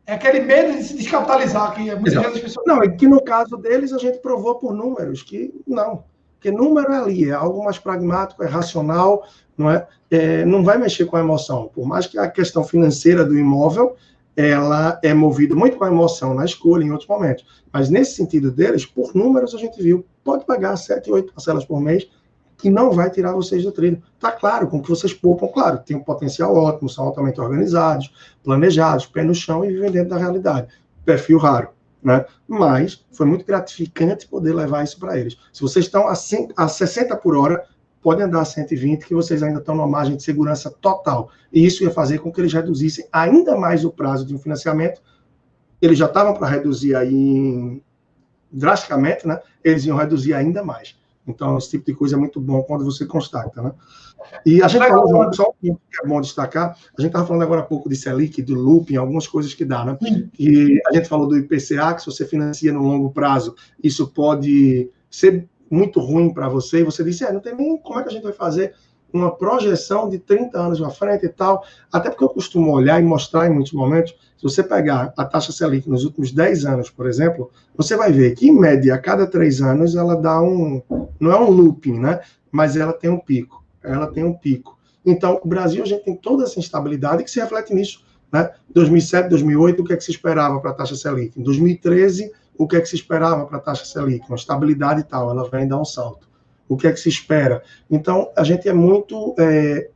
É aquele medo de se descapitalizar, que muitas vezes as pessoas... Não, é que no caso deles a gente provou por números que não. Porque número é ali, é algo mais pragmático, é racional, não vai mexer com a emoção. Por mais que a questão financeira do imóvel, ela é movida muito com a emoção na escolha, em outros momentos. Mas nesse sentido deles, por números a gente viu, pode pagar 7, 8 parcelas por mês, que não vai tirar vocês do trilho. Está claro, com que vocês poupam, claro, tem um potencial ótimo, são altamente organizados, planejados, pé no chão e vivem dentro da realidade. Perfil raro, né? Mas foi muito gratificante poder levar isso para eles. Se vocês estão a 60 por hora, podem andar a 120, que vocês ainda estão numa margem de segurança total. E isso ia fazer com que eles reduzissem ainda mais o prazo de um financiamento. Eles já estavam para reduzir aí drasticamente, né? Eles iam reduzir ainda mais. Então, esse tipo de coisa é muito bom quando você constata, né? E a gente falou, só um que é bom destacar, a gente estava falando agora há pouco de Selic, do looping, algumas coisas que dá, né? E a gente falou do IPCA, que se você financia no longo prazo, isso pode ser muito ruim para você, e você disse, não tem nem como é que a gente vai fazer uma projeção de 30 anos na frente e tal, até porque eu costumo olhar e mostrar em muitos momentos, se você pegar a taxa Selic nos últimos 10 anos, por exemplo, você vai ver que, em média, a cada 3 anos, ela dá não é um looping, né? Mas ela tem um pico. Então, o Brasil, a gente tem toda essa instabilidade que se reflete nisso, né? 2007, 2008, o que é que se esperava para a taxa Selic? Em 2013, o que é que se esperava para a taxa Selic? Uma estabilidade e tal, ela vem dar um salto. O que é que se espera? Então, a gente é muito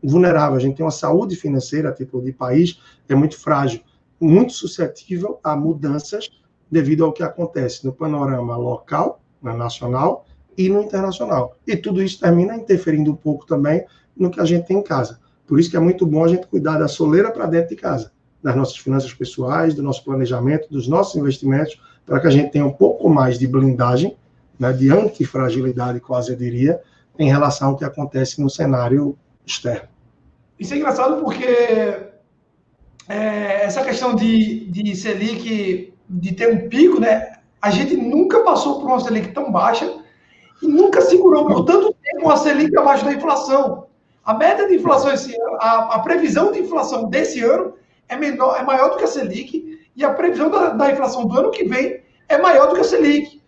vulnerável, a gente tem uma saúde financeira, a título de país, é muito frágil, muito suscetível a mudanças devido ao que acontece no panorama local, nacional e no internacional. E tudo isso termina interferindo um pouco também no que a gente tem em casa. Por isso que é muito bom a gente cuidar da soleira para dentro de casa, das nossas finanças pessoais, do nosso planejamento, dos nossos investimentos, para que a gente tenha um pouco mais de blindagem, né, de antifragilidade, quase eu diria, em relação ao que acontece no cenário externo. Isso é engraçado porque essa questão de Selic, de ter um pico, né? A gente nunca passou por uma Selic tão baixa e nunca segurou por tanto tempo uma Selic abaixo da inflação. A meta de inflação esse ano, a previsão de inflação desse ano é maior do que a Selic, e a previsão da inflação do ano que vem é maior do que a Selic,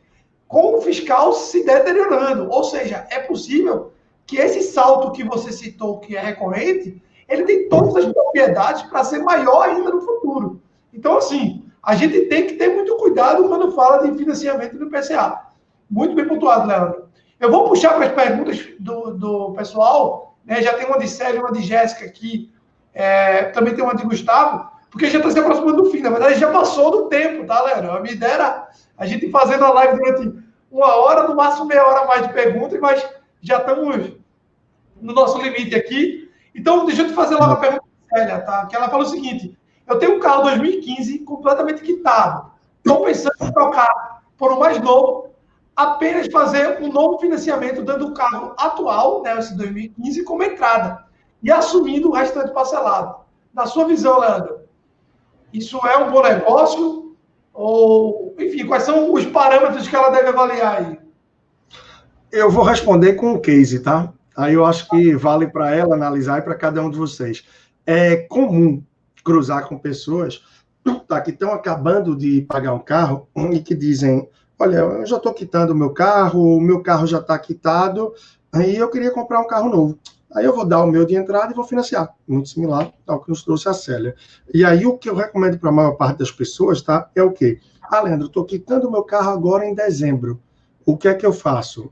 com o fiscal se deteriorando. Ou seja, é possível que esse salto que você citou, que é recorrente, ele tem todas as propriedades para ser maior ainda no futuro. Então, assim, a gente tem que ter muito cuidado quando fala de financiamento do PCA. Muito bem pontuado, Leandro. Eu vou puxar para as perguntas do pessoal, né? Já tem uma de Célia, uma de Jéssica aqui, também tem uma de Gustavo, porque já está se aproximando do fim. Na verdade, já passou do tempo, tá, Leandro? A minha ideia era a gente fazendo a live durante 1 hora, no máximo meia hora mais de perguntas, mas já estamos no nosso limite aqui. Então, deixa eu te fazer lá uma pergunta para Célia, tá? Que ela falou o seguinte: eu tenho um carro 2015 completamente quitado. Estou pensando em trocar por um mais novo, apenas fazer um novo financiamento, dando o carro atual, né, esse 2015, como entrada e assumindo o restante parcelado. Na sua visão, Leandro, isso é um bom negócio? Ou, enfim, quais são os parâmetros que ela deve avaliar aí? Eu vou responder com um case, tá? Aí eu acho que vale para ela analisar e para cada um de vocês. É comum cruzar com pessoas tá, que estão acabando de pagar um carro e que dizem: olha, eu já estou quitando o meu carro já está quitado, aí eu queria comprar um carro novo. Aí eu vou dar o meu de entrada e vou financiar. Muito similar ao que nos trouxe a Célia. E aí o que eu recomendo para a maior parte das pessoas, tá, é o quê? Ah, Leandro, estou quitando o meu carro agora em dezembro. O que é que eu faço?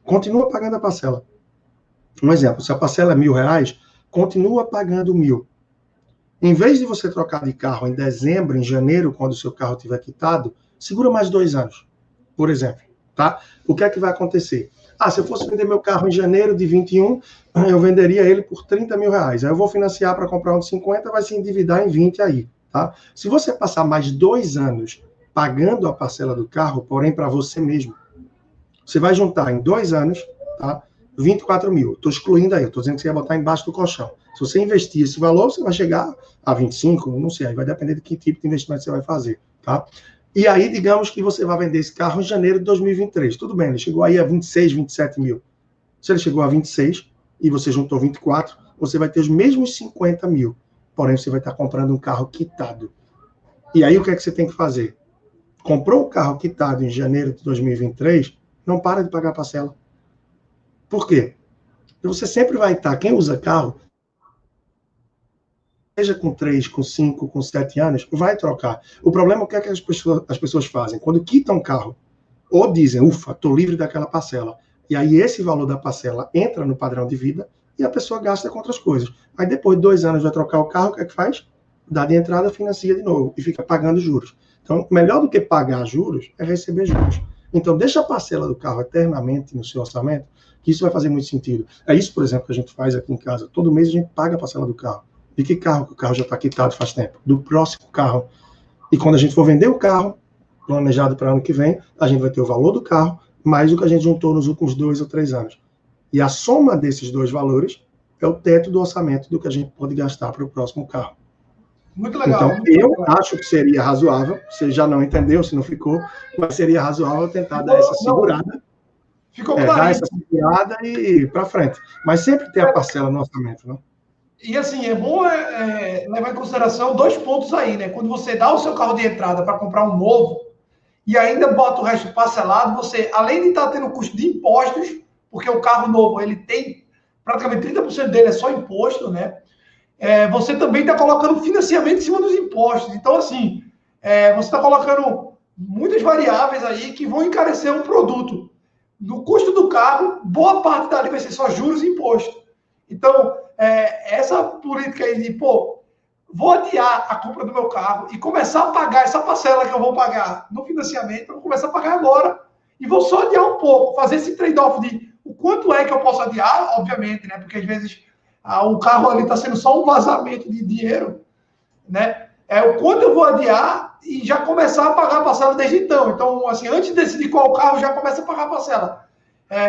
Continua pagando a parcela. Um exemplo, se a parcela é R$1.000, continua pagando 1.000. Em vez de você trocar de carro em dezembro, em janeiro, quando o seu carro estiver quitado, segura mais 2 anos, por exemplo. Tá? O que é que vai acontecer? Ah, se eu fosse vender meu carro em janeiro de 21, eu venderia ele por R$30.000. Aí eu vou financiar para comprar um de 50, vai se endividar em 20 aí. Tá? Se você passar mais 2 anos pagando a parcela do carro, porém para você mesmo, você vai juntar em 2 anos, tá? 24 mil. Estou excluindo aí, estou dizendo que você ia botar embaixo do colchão. Se você investir esse valor, você vai chegar a 25, não sei, aí vai depender de que tipo de investimento você vai fazer, tá? E aí, digamos que você vai vender esse carro em janeiro de 2023. Tudo bem, ele chegou aí a 26, 27 mil. Se ele chegou a 26 e você juntou 24, você vai ter os mesmos 50 mil. Porém, você vai estar comprando um carro quitado. E aí, o que é que você tem que fazer? Comprou o carro quitado em janeiro de 2023, não para de pagar a parcela. Por quê? Porque você sempre vai estar, quem usa carro, seja com 3, com 5, com 7 anos, vai trocar. O problema é o que as pessoas fazem? Quando quitam o carro, ou dizem, ufa, estou livre daquela parcela. E aí esse valor da parcela entra no padrão de vida e a pessoa gasta com outras coisas. Aí depois de 2 anos vai trocar o carro, o que é que faz? Dá de entrada, financia de novo e fica pagando juros. Então, melhor do que pagar juros é receber juros. Então, deixa a parcela do carro eternamente no seu orçamento, que isso vai fazer muito sentido. É isso, por exemplo, que a gente faz aqui em casa. Todo mês a gente paga a parcela do carro. De que carro? Que o carro já está quitado faz tempo. Do próximo carro. E quando a gente for vender o carro, planejado para ano que vem, a gente vai ter o valor do carro, mais o que a gente juntou nos últimos 2 ou 3 anos. E a soma desses dois valores é o teto do orçamento do que a gente pode gastar para o próximo carro. Muito legal. Então, eu acho que seria razoável, você já não entendeu, se não ficou, mas seria razoável tentar dar essa segurada. Ficou claro. Dar essa segurada e ir para frente. Mas sempre ter a parcela no orçamento, né? E assim, é bom levar em consideração 2 pontos aí, né? Quando você dá o seu carro de entrada para comprar um novo e ainda bota o resto parcelado, você, além de estar tendo custo de impostos, porque o carro novo, ele tem praticamente 30% dele é só imposto, né? Você também está colocando financiamento em cima dos impostos. Então, assim, você está colocando muitas variáveis aí que vão encarecer um produto. No custo do carro, boa parte dali vai ser só juros e imposto. Então, essa política aí de, vou adiar a compra do meu carro e começar a pagar essa parcela que eu vou pagar no financiamento, eu vou começar a pagar agora e vou só adiar um pouco, fazer esse trade-off de o quanto é que eu posso adiar, obviamente, né? Porque às vezes o carro ali está sendo só um vazamento de dinheiro, né? O quanto eu vou adiar e já começar a pagar a parcela desde então. Então, assim, antes de decidir qual carro, já começa a pagar a parcela.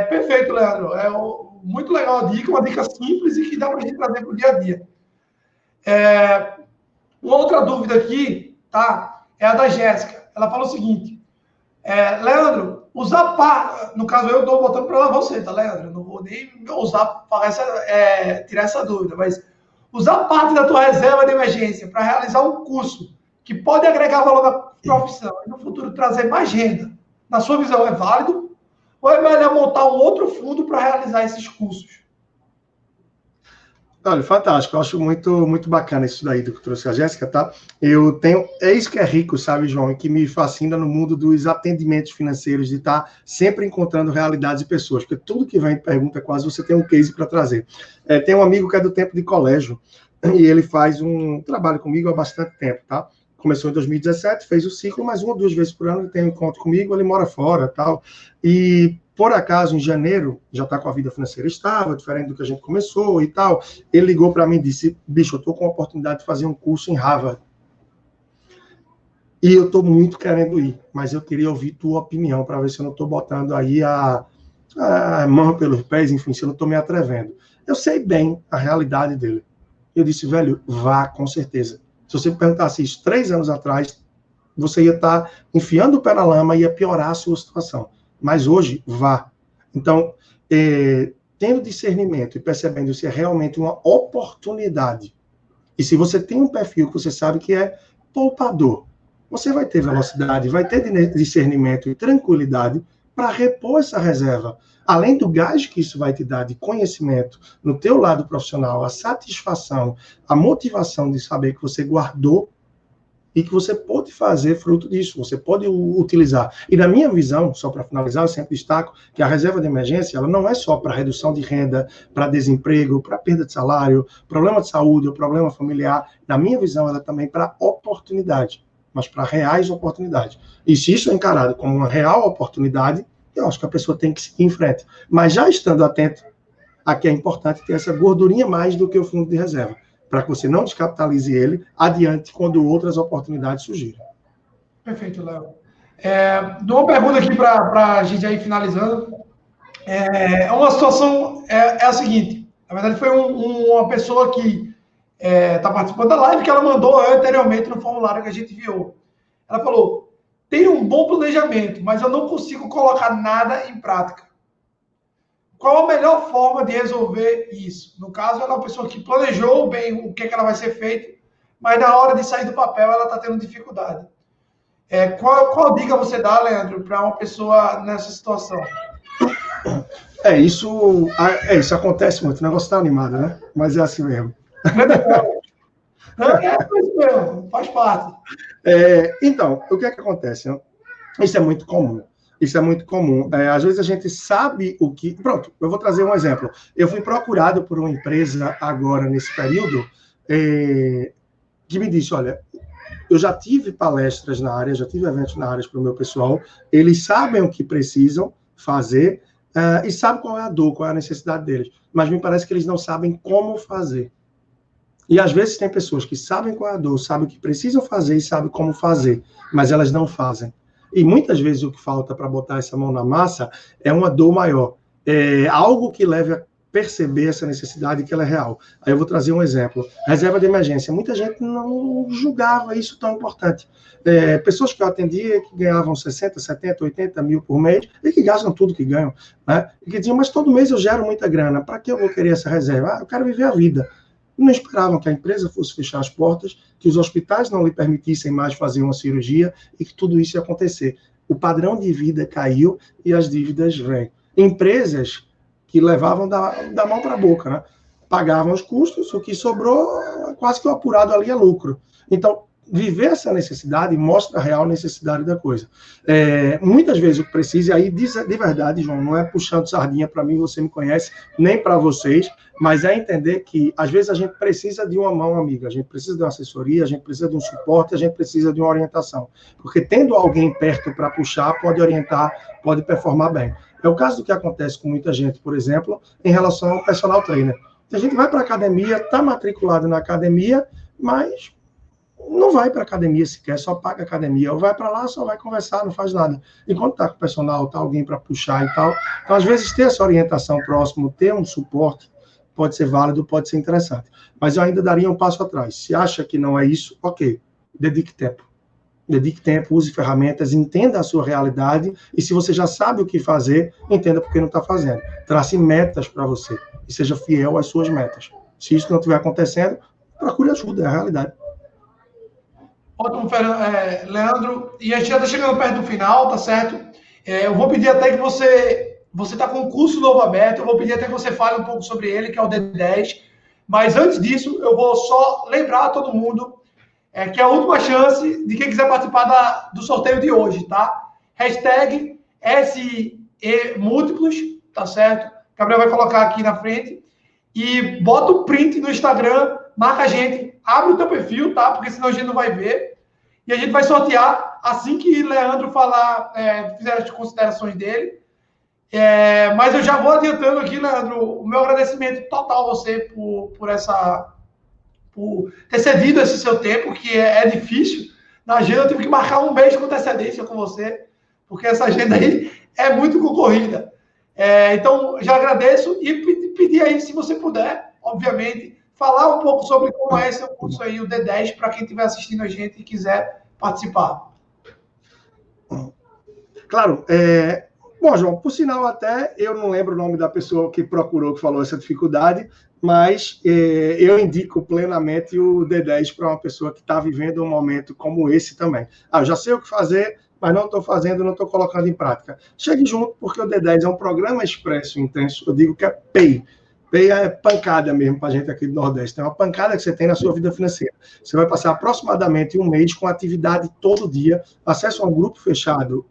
Perfeito, Leandro. muito legal a dica, uma dica simples e que dá para a gente trazer para o dia a dia. Uma outra dúvida aqui, tá? É a da Jéssica. Ela fala o seguinte, Leandro, usar parte, no caso eu estou botando para você, tá, Leandro? Eu não vou nem usar tirar essa dúvida, mas usar parte da tua reserva de emergência para realizar um curso que pode agregar valor na profissão e no futuro trazer mais renda, na sua visão, é válido? Ou é melhor montar um outro fundo para realizar esses cursos? Olha, fantástico. Eu acho muito, muito bacana isso daí do que trouxe a Jéssica, tá? Eu tenho... É isso que é rico, sabe, João? E que me fascina no mundo dos atendimentos financeiros, de estar sempre encontrando realidades e pessoas. Porque tudo que vem de pergunta, quase você tem um case para trazer. Tem um amigo que é do tempo de colégio, e ele faz um trabalho comigo há bastante tempo, tá? Começou em 2017, fez o ciclo, mas 1 ou 2 vezes por ano ele tem um encontro comigo, ele mora fora, tal. E... por acaso, em janeiro, já está com a vida financeira estável, diferente do que a gente começou e tal. Ele ligou para mim e disse, bicho, eu estou com a oportunidade de fazer um curso em Harvard. E eu estou muito querendo ir, mas eu queria ouvir tua opinião, para ver se eu não estou botando aí a mão pelos pés, enfim, se eu não estou me atrevendo. Eu sei bem a realidade dele. Eu disse, velho, vá, com certeza. Se você me perguntasse isso 3 anos atrás, você ia estar enfiando o pé na lama e ia piorar a sua situação. Mas hoje, vá. Então, tendo discernimento e percebendo se é realmente uma oportunidade, e se você tem um perfil que você sabe que é poupador, você vai ter velocidade, vai ter discernimento e tranquilidade para repor essa reserva. Além do gás que isso vai te dar de conhecimento no teu lado profissional, a satisfação, a motivação de saber que você guardou e que você pode fazer fruto disso, você pode utilizar. E na minha visão, só para finalizar, eu sempre destaco que a reserva de emergência, ela não é só para redução de renda, para desemprego, para perda de salário, problema de saúde ou problema familiar. Na minha visão, ela é também para oportunidade, mas para reais oportunidades. E se isso é encarado como uma real oportunidade, eu acho que a pessoa tem que seguir em frente. Mas já estando atento, aqui é importante ter essa gordurinha mais do que o fundo de reserva, para que você não descapitalize ele adiante quando outras oportunidades surgirem. Perfeito, Léo. Dou uma pergunta aqui para a gente aí finalizando. Uma situação, é a seguinte, na verdade foi uma pessoa que está participando da live que ela mandou anteriormente no formulário que a gente enviou. Ela falou, tenho um bom planejamento, mas eu não consigo colocar nada em prática. Qual a melhor forma de resolver isso? No caso, ela é uma pessoa que planejou bem o que ela vai ser feito, mas na hora de sair do papel, ela está tendo dificuldade. Qual dica você dá, Leandro, para uma pessoa nessa situação? Isso acontece muito. O negócio está animado, né? Mas é assim mesmo. Isso mesmo, faz parte. Então, o que é que acontece? Né? Isso é muito comum. Isso é muito comum. Às vezes a gente sabe o que... Pronto, eu vou trazer um exemplo. Eu fui procurado por uma empresa agora, nesse período, que me disse, olha, eu já tive palestras na área, já tive eventos na área para o meu pessoal, eles sabem o que precisam fazer e sabem qual é a dor, qual é a necessidade deles, mas me parece que eles não sabem como fazer. E às vezes tem pessoas que sabem qual é a dor, sabem o que precisam fazer e sabem como fazer, mas elas não fazem. E muitas vezes o que falta para botar essa mão na massa é uma dor maior. Algo que leve a perceber essa necessidade que ela é real. Aí eu vou trazer um exemplo. Reserva de emergência. Muita gente não julgava isso tão importante. Pessoas que eu atendia que ganhavam 60, 70, 80 mil por mês e que gastam tudo que ganham. Né? E que diziam, mas todo mês eu gero muita grana. Para que eu vou querer essa reserva? Eu quero viver a vida. Não esperavam que a empresa fosse fechar as portas, que os hospitais não lhe permitissem mais fazer uma cirurgia e que tudo isso ia acontecer. O padrão de vida caiu e as dívidas vêm. Empresas que levavam da mão para a boca, né? Pagavam os custos, o que sobrou, quase que o apurado ali é lucro. Então, viver essa necessidade mostra a real necessidade da coisa. Muitas vezes o que precisa, e aí de verdade, João, não é puxando sardinha para mim, você me conhece, nem para vocês, mas é entender que às vezes a gente precisa de uma mão amiga, a gente precisa de uma assessoria, a gente precisa de um suporte, a gente precisa de uma orientação. Porque tendo alguém perto para puxar, pode orientar, pode performar bem. É o caso do que acontece com muita gente, por exemplo, em relação ao personal trainer. A gente vai para a academia, está matriculado na academia, mas não vai para academia sequer, só paga academia, ou vai para lá, só vai conversar, não faz nada. Enquanto está com o personal, está alguém para puxar e tal. Então, às vezes, ter essa orientação próximo, ter um suporte, pode ser válido, pode ser interessante. Mas eu ainda daria um passo atrás. Se acha que não é isso, ok, dedique tempo. Dedique tempo, use ferramentas, entenda a sua realidade, e se você já sabe o que fazer, entenda por que não está fazendo. Trace metas para você, e seja fiel às suas metas. Se isso não estiver acontecendo, procure ajuda, é a realidade. Ótimo, Leandro. E a gente já está chegando perto do final, tá certo? Eu vou pedir até que você está com um curso novo aberto, eu vou pedir até que você fale um pouco sobre ele, que é o D10. Mas antes disso, eu vou só lembrar a todo mundo que é a última chance de quem quiser participar do sorteio de hoje, tá? Hashtag SEMúltiplos, tá certo? O Gabriel vai colocar aqui na frente. E bota o print no Instagram, marca a gente, abre o teu perfil, tá? Porque senão a gente não vai ver. E a gente vai sortear assim que Leandro falar, fizer as considerações dele. Mas eu já vou adiantando aqui, Leandro, o meu agradecimento total a você por ter cedido esse seu tempo, que é difícil. Na agenda eu tive que marcar um mês com antecedência com você, porque essa agenda aí é muito concorrida. Então, já agradeço e pedir aí, se você puder, obviamente, falar um pouco sobre como é esse curso aí, o D10, para quem estiver assistindo a gente e quiser participar. Claro. Bom, João, por sinal até, eu não lembro o nome da pessoa que procurou, que falou essa dificuldade, mas eu indico plenamente o D10 para uma pessoa que está vivendo um momento como esse também. Eu já sei o que fazer, mas não estou fazendo, não estou colocando em prática. Chegue junto, porque o D10 é um programa expresso intenso, eu digo que é PEI. PEI é pancada mesmo para a gente aqui do Nordeste. É uma pancada que você tem na sua vida financeira. Você vai passar aproximadamente um mês com atividade todo dia, acesso a um grupo fechado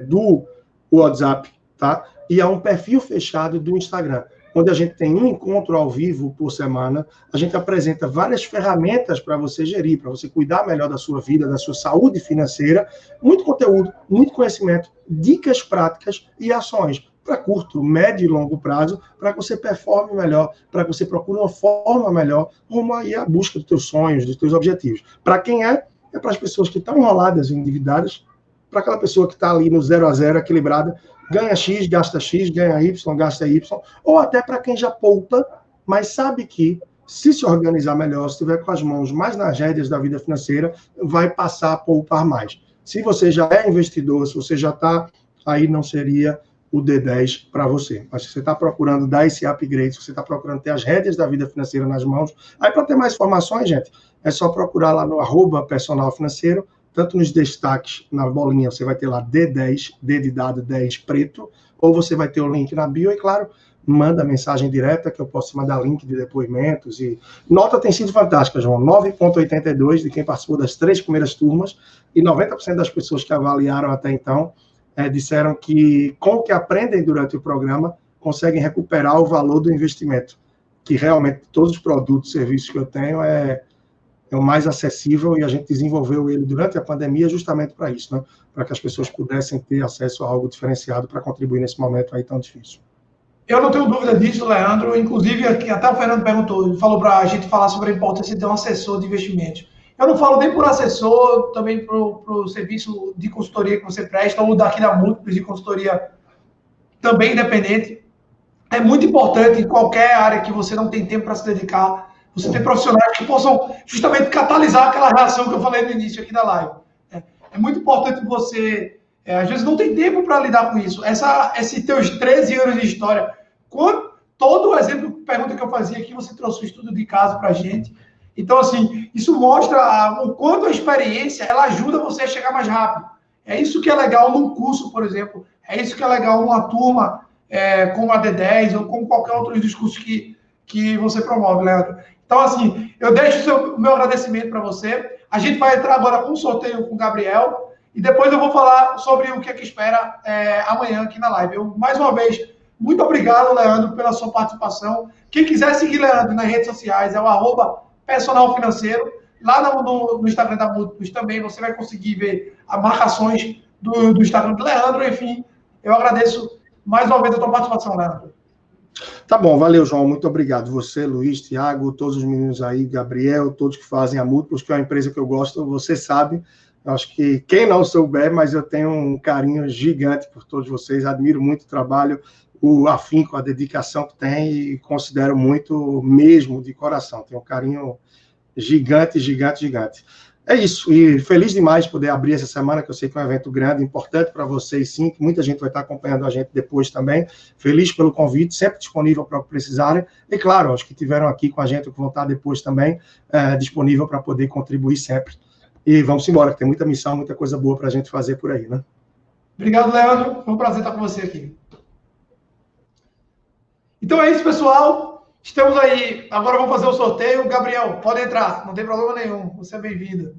do WhatsApp, tá? E a um perfil fechado do Instagram, onde a gente tem um encontro ao vivo por semana, a gente apresenta várias ferramentas para você gerir, para você cuidar melhor da sua vida, da sua saúde financeira, muito conteúdo, muito conhecimento, dicas práticas e ações para curto, médio e longo prazo, para que você performe melhor, para que você procure uma forma melhor rumo aí à busca dos teus sonhos, dos teus objetivos. Para quem é para as pessoas que estão enroladas e endividadas, para aquela pessoa que está ali no 0 a 0, equilibrada, ganha X, gasta X, ganha Y, gasta Y, ou até para quem já poupa, mas sabe que, se organizar melhor, se estiver com as mãos mais nas rédeas da vida financeira, vai passar a poupar mais. Se você já é investidor, se você já está, aí não seria o D10 para você. Mas se você está procurando dar esse upgrade, se você está procurando ter as rédeas da vida financeira nas mãos, aí para ter mais informações, gente, é só procurar lá no @personalfinanceiro, tanto nos destaques, na bolinha, você vai ter lá D10, D de dado 10 preto, ou você vai ter o link na bio, e claro, manda mensagem direta, que eu posso mandar link de depoimentos. E nota tem sido fantástica, João, 9,82 de quem participou das 3 primeiras turmas, e 90% das pessoas que avaliaram até então disseram que, com o que aprendem durante o programa, conseguem recuperar o valor do investimento, que realmente todos os produtos e serviços que eu tenho é o mais acessível, e a gente desenvolveu ele durante a pandemia justamente para isso, né? Para que as pessoas pudessem ter acesso a algo diferenciado para contribuir nesse momento aí tão difícil. Eu não tenho dúvida disso, Leandro. Inclusive, aqui, até o Fernando perguntou, ele falou para a gente falar sobre a importância de ter um assessor de investimentos. Eu não falo nem por assessor, também para o serviço de consultoria que você presta, ou daqui da Múltiplos de consultoria também independente. É muito importante, em qualquer área que você não tem tempo para se dedicar, você ter profissionais que possam justamente catalisar aquela reação que eu falei no início aqui da live. É muito importante você, às vezes, não tem tempo para lidar com isso. Esses teus 13 anos de história, todo o exemplo, pergunta que eu fazia aqui, você trouxe um estudo de caso para a gente. Então, assim, isso mostra o quanto a experiência, ela ajuda você a chegar mais rápido. É isso que é legal num curso, por exemplo. É isso que é legal numa turma como a D10 ou como qualquer outro discurso que você promove, Leandro. Então, assim, eu deixo o meu agradecimento para você. A gente vai entrar agora com um sorteio com o Gabriel e depois eu vou falar sobre o que é que espera amanhã aqui na live. Mais uma vez, muito obrigado, Leandro, pela sua participação. Quem quiser seguir Leandro nas redes sociais é o @personalfinanceiro. Lá no Instagram da Múltiplos também você vai conseguir ver as marcações do Instagram do Leandro. Enfim, eu agradeço mais uma vez a tua participação, Leandro. Tá bom, valeu, João, muito obrigado. Você, Luiz, Thiago, todos os meninos aí, Gabriel, todos que fazem a Múltiplos, que é uma empresa que eu gosto, você sabe. Eu acho que quem não souber, mas eu tenho um carinho gigante por todos vocês, admiro muito o trabalho, o afinco, a dedicação que tem e considero muito mesmo de coração. Tenho um carinho gigante, gigante, gigante. É isso, e feliz demais de poder abrir essa semana, que eu sei que é um evento grande, importante para vocês, sim, que muita gente vai estar acompanhando a gente depois também. Feliz pelo convite, sempre disponível para o que precisarem. E, claro, os que estiveram aqui com a gente, que vão estar depois também, disponível para poder contribuir sempre. E vamos embora, que tem muita missão, muita coisa boa para a gente fazer por aí, né? Obrigado, Leandro. Foi um prazer estar com você aqui. Então é isso, pessoal. Estamos aí. Agora vamos fazer o sorteio. Gabriel, pode entrar. Não tem problema nenhum. Você é bem-vindo.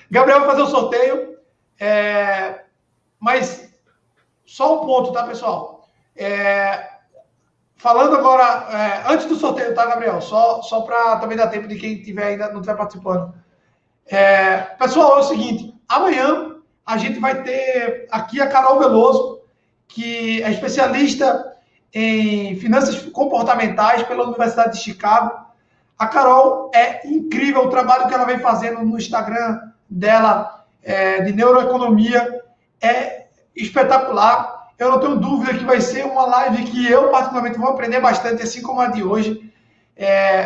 Gabriel vai fazer o sorteio. Mas só um ponto, tá, pessoal? Falando agora, antes do sorteio, tá, Gabriel? Só para também dar tempo de quem tiver ainda não estiver participando. Pessoal, é o seguinte. Amanhã a gente vai ter aqui a Carol Veloso, que é especialista em finanças comportamentais pela Universidade de Chicago. A Carol é incrível o trabalho que ela vem fazendo no Instagram dela, de neuroeconomia, é espetacular. Eu não tenho dúvida que vai ser uma live que eu, particularmente, vou aprender bastante, assim como a de hoje.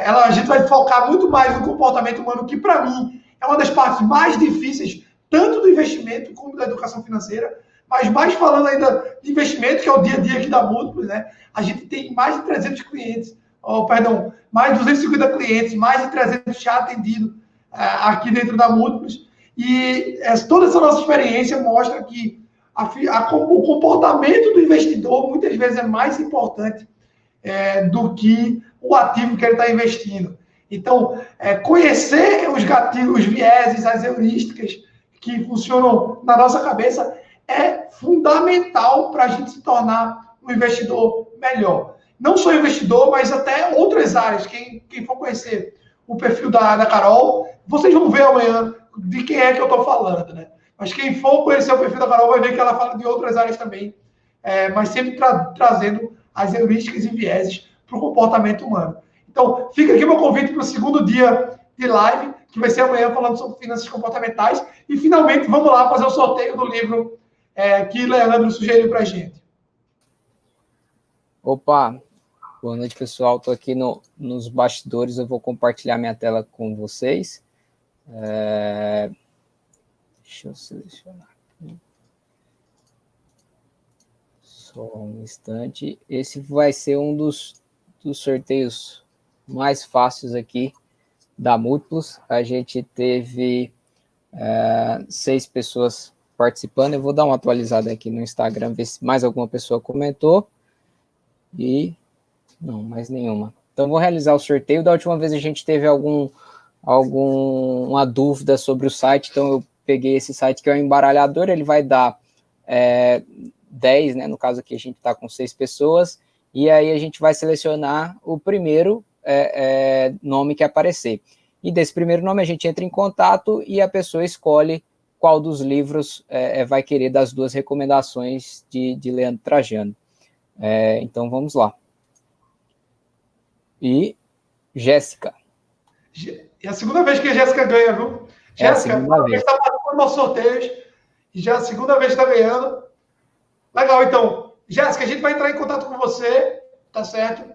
A gente vai focar muito mais no comportamento humano, que, para mim, é uma das partes mais difíceis, tanto do investimento como da educação financeira, mas mais falando ainda de investimento, que é o dia a dia aqui da Múltiplos, né? A gente tem mais de 300 clientes, mais de 250 clientes, mais de 300 já atendidos aqui dentro da Múltiplos. E toda essa nossa experiência mostra que o comportamento do investidor muitas vezes é mais importante do que o ativo que ele está investindo. Então, conhecer os gatilhos, os vieses, as heurísticas que funcionam na nossa cabeça é fundamental para a gente se tornar um investidor melhor. Não só investidor, mas até outras áreas. Quem for conhecer o perfil da Carol, vocês vão ver amanhã de quem é que eu estou falando, né? Mas quem for conhecer o perfil da Carol vai ver que ela fala de outras áreas também, mas sempre trazendo as heurísticas e vieses para o comportamento humano. Então, fica aqui meu convite para o segundo dia de live, que vai ser amanhã falando sobre finanças comportamentais. E, finalmente, vamos lá fazer o sorteio do livro que Leandro sugeriu para a gente. Opa, boa noite, pessoal. Estou aqui nos bastidores, eu vou compartilhar minha tela com vocês. Deixa eu selecionar aqui. Só um instante. Esse vai ser um dos sorteios mais fáceis aqui da Múltiplos. A gente teve 6 pessoas participando. Eu vou dar uma atualizada aqui no Instagram, ver se mais alguma pessoa comentou. E não, mais nenhuma. Então, vou realizar o sorteio. Da última vez a gente teve alguma dúvida sobre o site, então eu peguei esse site que é o embaralhador, ele vai dar 10, né? No caso aqui a gente está com 6 pessoas, e aí a gente vai selecionar o primeiro nome que aparecer. E desse primeiro nome a gente entra em contato e a pessoa escolhe qual dos livros vai querer das 2 recomendações de Leandro Trajano. Então vamos lá. E Jéssica. É a segunda vez que a Jéssica ganha, viu? Jéssica, está participando dos nossos sorteios e já é a segunda vez que está ganhando. Legal, então. Jéssica, a gente vai entrar em contato com você, tá certo?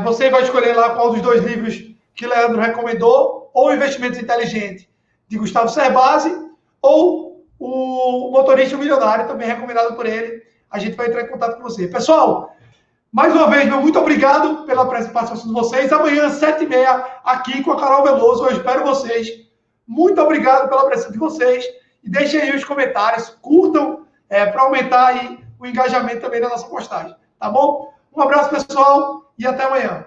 Você vai escolher lá qual dos 2 livros que o Leandro recomendou, ou Investimentos Inteligentes, de Gustavo Cerbasi, ou o Motorista Milionário, também recomendado por ele. A gente vai entrar em contato com você. Pessoal, mais uma vez, muito obrigado pela participação de vocês. Amanhã, às 7h30, aqui com a Carol Veloso. Eu espero vocês. Muito obrigado pela presença de vocês. E deixem aí os comentários. Curtam para aumentar aí o engajamento também da nossa postagem. Tá bom? Um abraço, pessoal, e até amanhã.